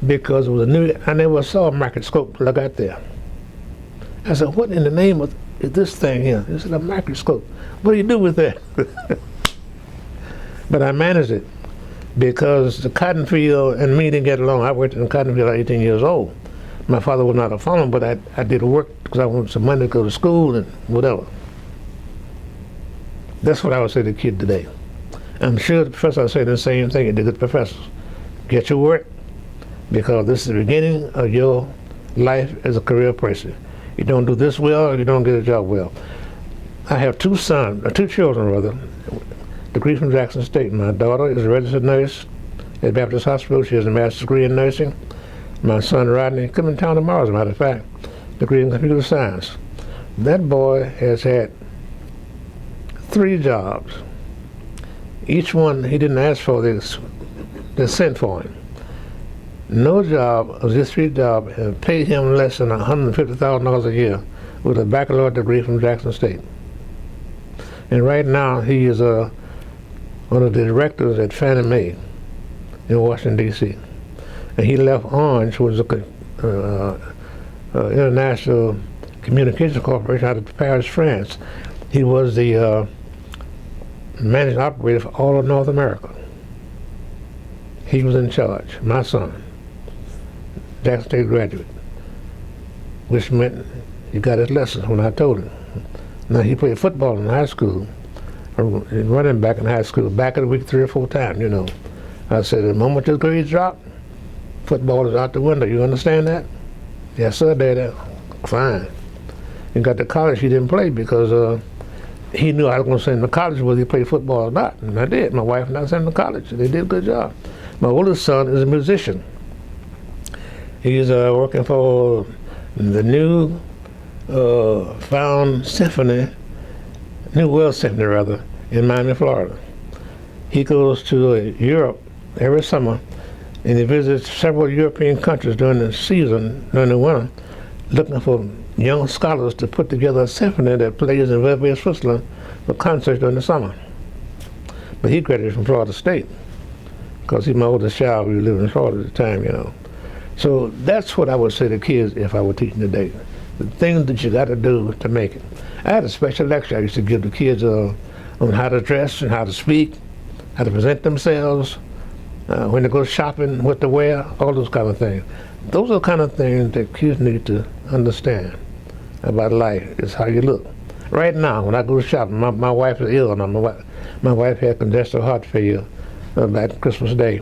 because it was a new, I never saw a microscope till I got there. I said, what in the name of is this thing here? They said, a microscope. What do you do with that? But I managed it because the cotton field and me didn't get along. I worked in the cotton field at 18 years old. My father was not a farmer, but I did work because I wanted some money to go to school and whatever. That's what I would say to the kid today. I'm sure the professor would say the same thing to the professors. Get your work, because this is the beginning of your life as a career person. You don't do this well, you don't get a job well. I have two children rather, degree from Jackson State. My daughter is a registered nurse at Baptist Hospital. She has a master's degree in nursing. My son Rodney, coming in town tomorrow as a matter of fact, degree in computer science. That boy has had 3 jobs. Each one he didn't ask for, they sent for him. No job of these 3 jobs have paid him less than $150,000 a year with a baccalaureate degree from Jackson State. And right now he is one of the directors at Fannie Mae in Washington, D.C. And he left Orange, which was a international communications corporation out of Paris, France. He was the managing operator for all of North America. He was in charge, my son, Jackson State graduate, which meant he got his lessons when I told him. Now he played football in high school, running back in high school, back of the week 3 or 4 times, you know. I said, the moment your grades drop, football is out the window. You understand that? Yes, sir, Daddy. Fine. He got to college, he didn't play because he knew I was going to send him to college whether he played football or not. And I did. My wife and I sent him to college. They did a good job. My oldest son is a musician. He's working for the new found symphony, New World Symphony rather, in Miami, Florida. He goes to Europe every summer and he visits several European countries during the season, during the winter, looking for young scholars to put together a symphony that plays in Verbier, Switzerland for concerts during the summer. But he graduated from Florida State because he's my oldest child. We were living in Florida at the time, you know. So that's what I would say to kids if I were teaching today. The things that you got to do to make it. I had a special lecture I used to give the kids on how to dress and how to speak, how to present themselves, when to go shopping, what to wear, all those kind of things. Those are the kind of things that kids need to understand about life, is how you look. Right now, when I go shopping, my wife is ill, and my wife had congestive heart failure back Christmas Day,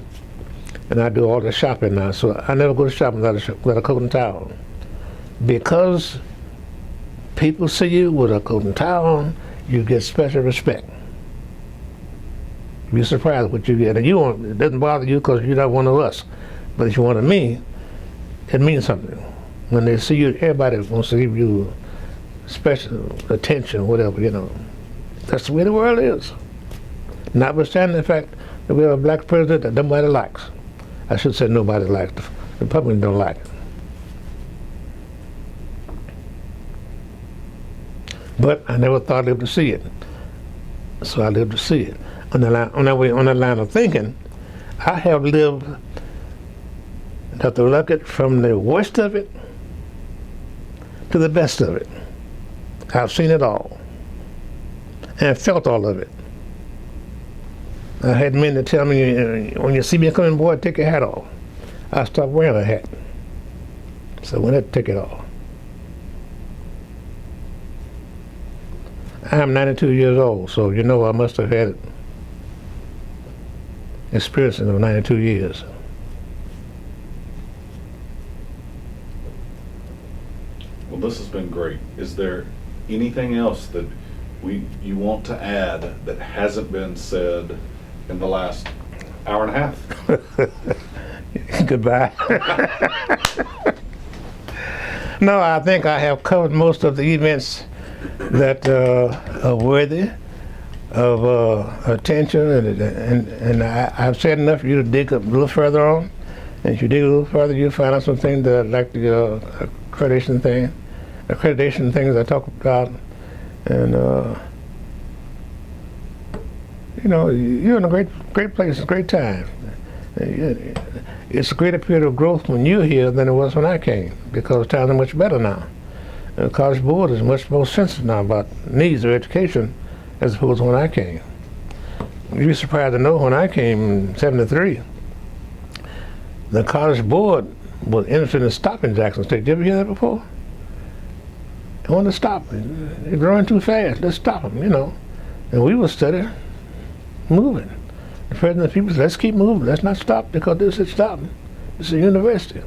and I do all the shopping now, so I never go shopping without a coat and towel. Because people see you with a coat and towel on, you get special respect. You're surprised what you get, and it doesn't bother you because you're not one of us. But if you're one of me, it means something. When they see you, everybody wants to give you special attention, whatever, you know. That's the way the world is. Notwithstanding the fact that we have a black president that nobody likes. I should say nobody likes. The Republicans don't like it. But I never thought I'd live to see it. So I lived to see it. On that line of thinking, I have lived, Dr. Luckett, from the worst of it to the best of it. I've seen it all and felt all of it. I had men that tell me, when you see me coming, boy, take your hat off. I stopped wearing a hat. So when I take it off. I'm 92 years old, so you know I must have had experience in 92 years. Well, this has been great. Is there anything else that you want to add that hasn't been said in the last hour and a half? Goodbye. No, I think I have covered most of the events that are worthy of attention, and I've said enough for you to dig a little further on. And if you dig a little further, you'll find out some things that like the accreditation things I talked about, and you know, you're in a great place, a great time. It's a greater period of growth when you're here than it was when I came, because times are much better now. And the College Board is much more sensitive now about needs of education as opposed to when I came. You'd be surprised to know when I came in '73, the College Board was interested in stopping Jackson State. Did you ever hear that before? They wanted to stop it. They're growing too fast. Let's stop them, you know. And we were studying, moving. The president of the people said, let's keep moving. Let's not stop because they said stop. It's a university.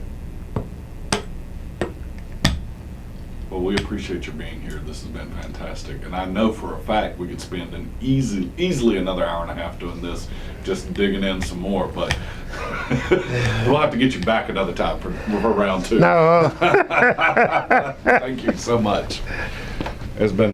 Well, we appreciate your being here. This has been fantastic. And I know for a fact we could spend easily another hour and a half doing this, just digging in some more. But we'll have to get you back another time for round two. No. Thank you so much. It's been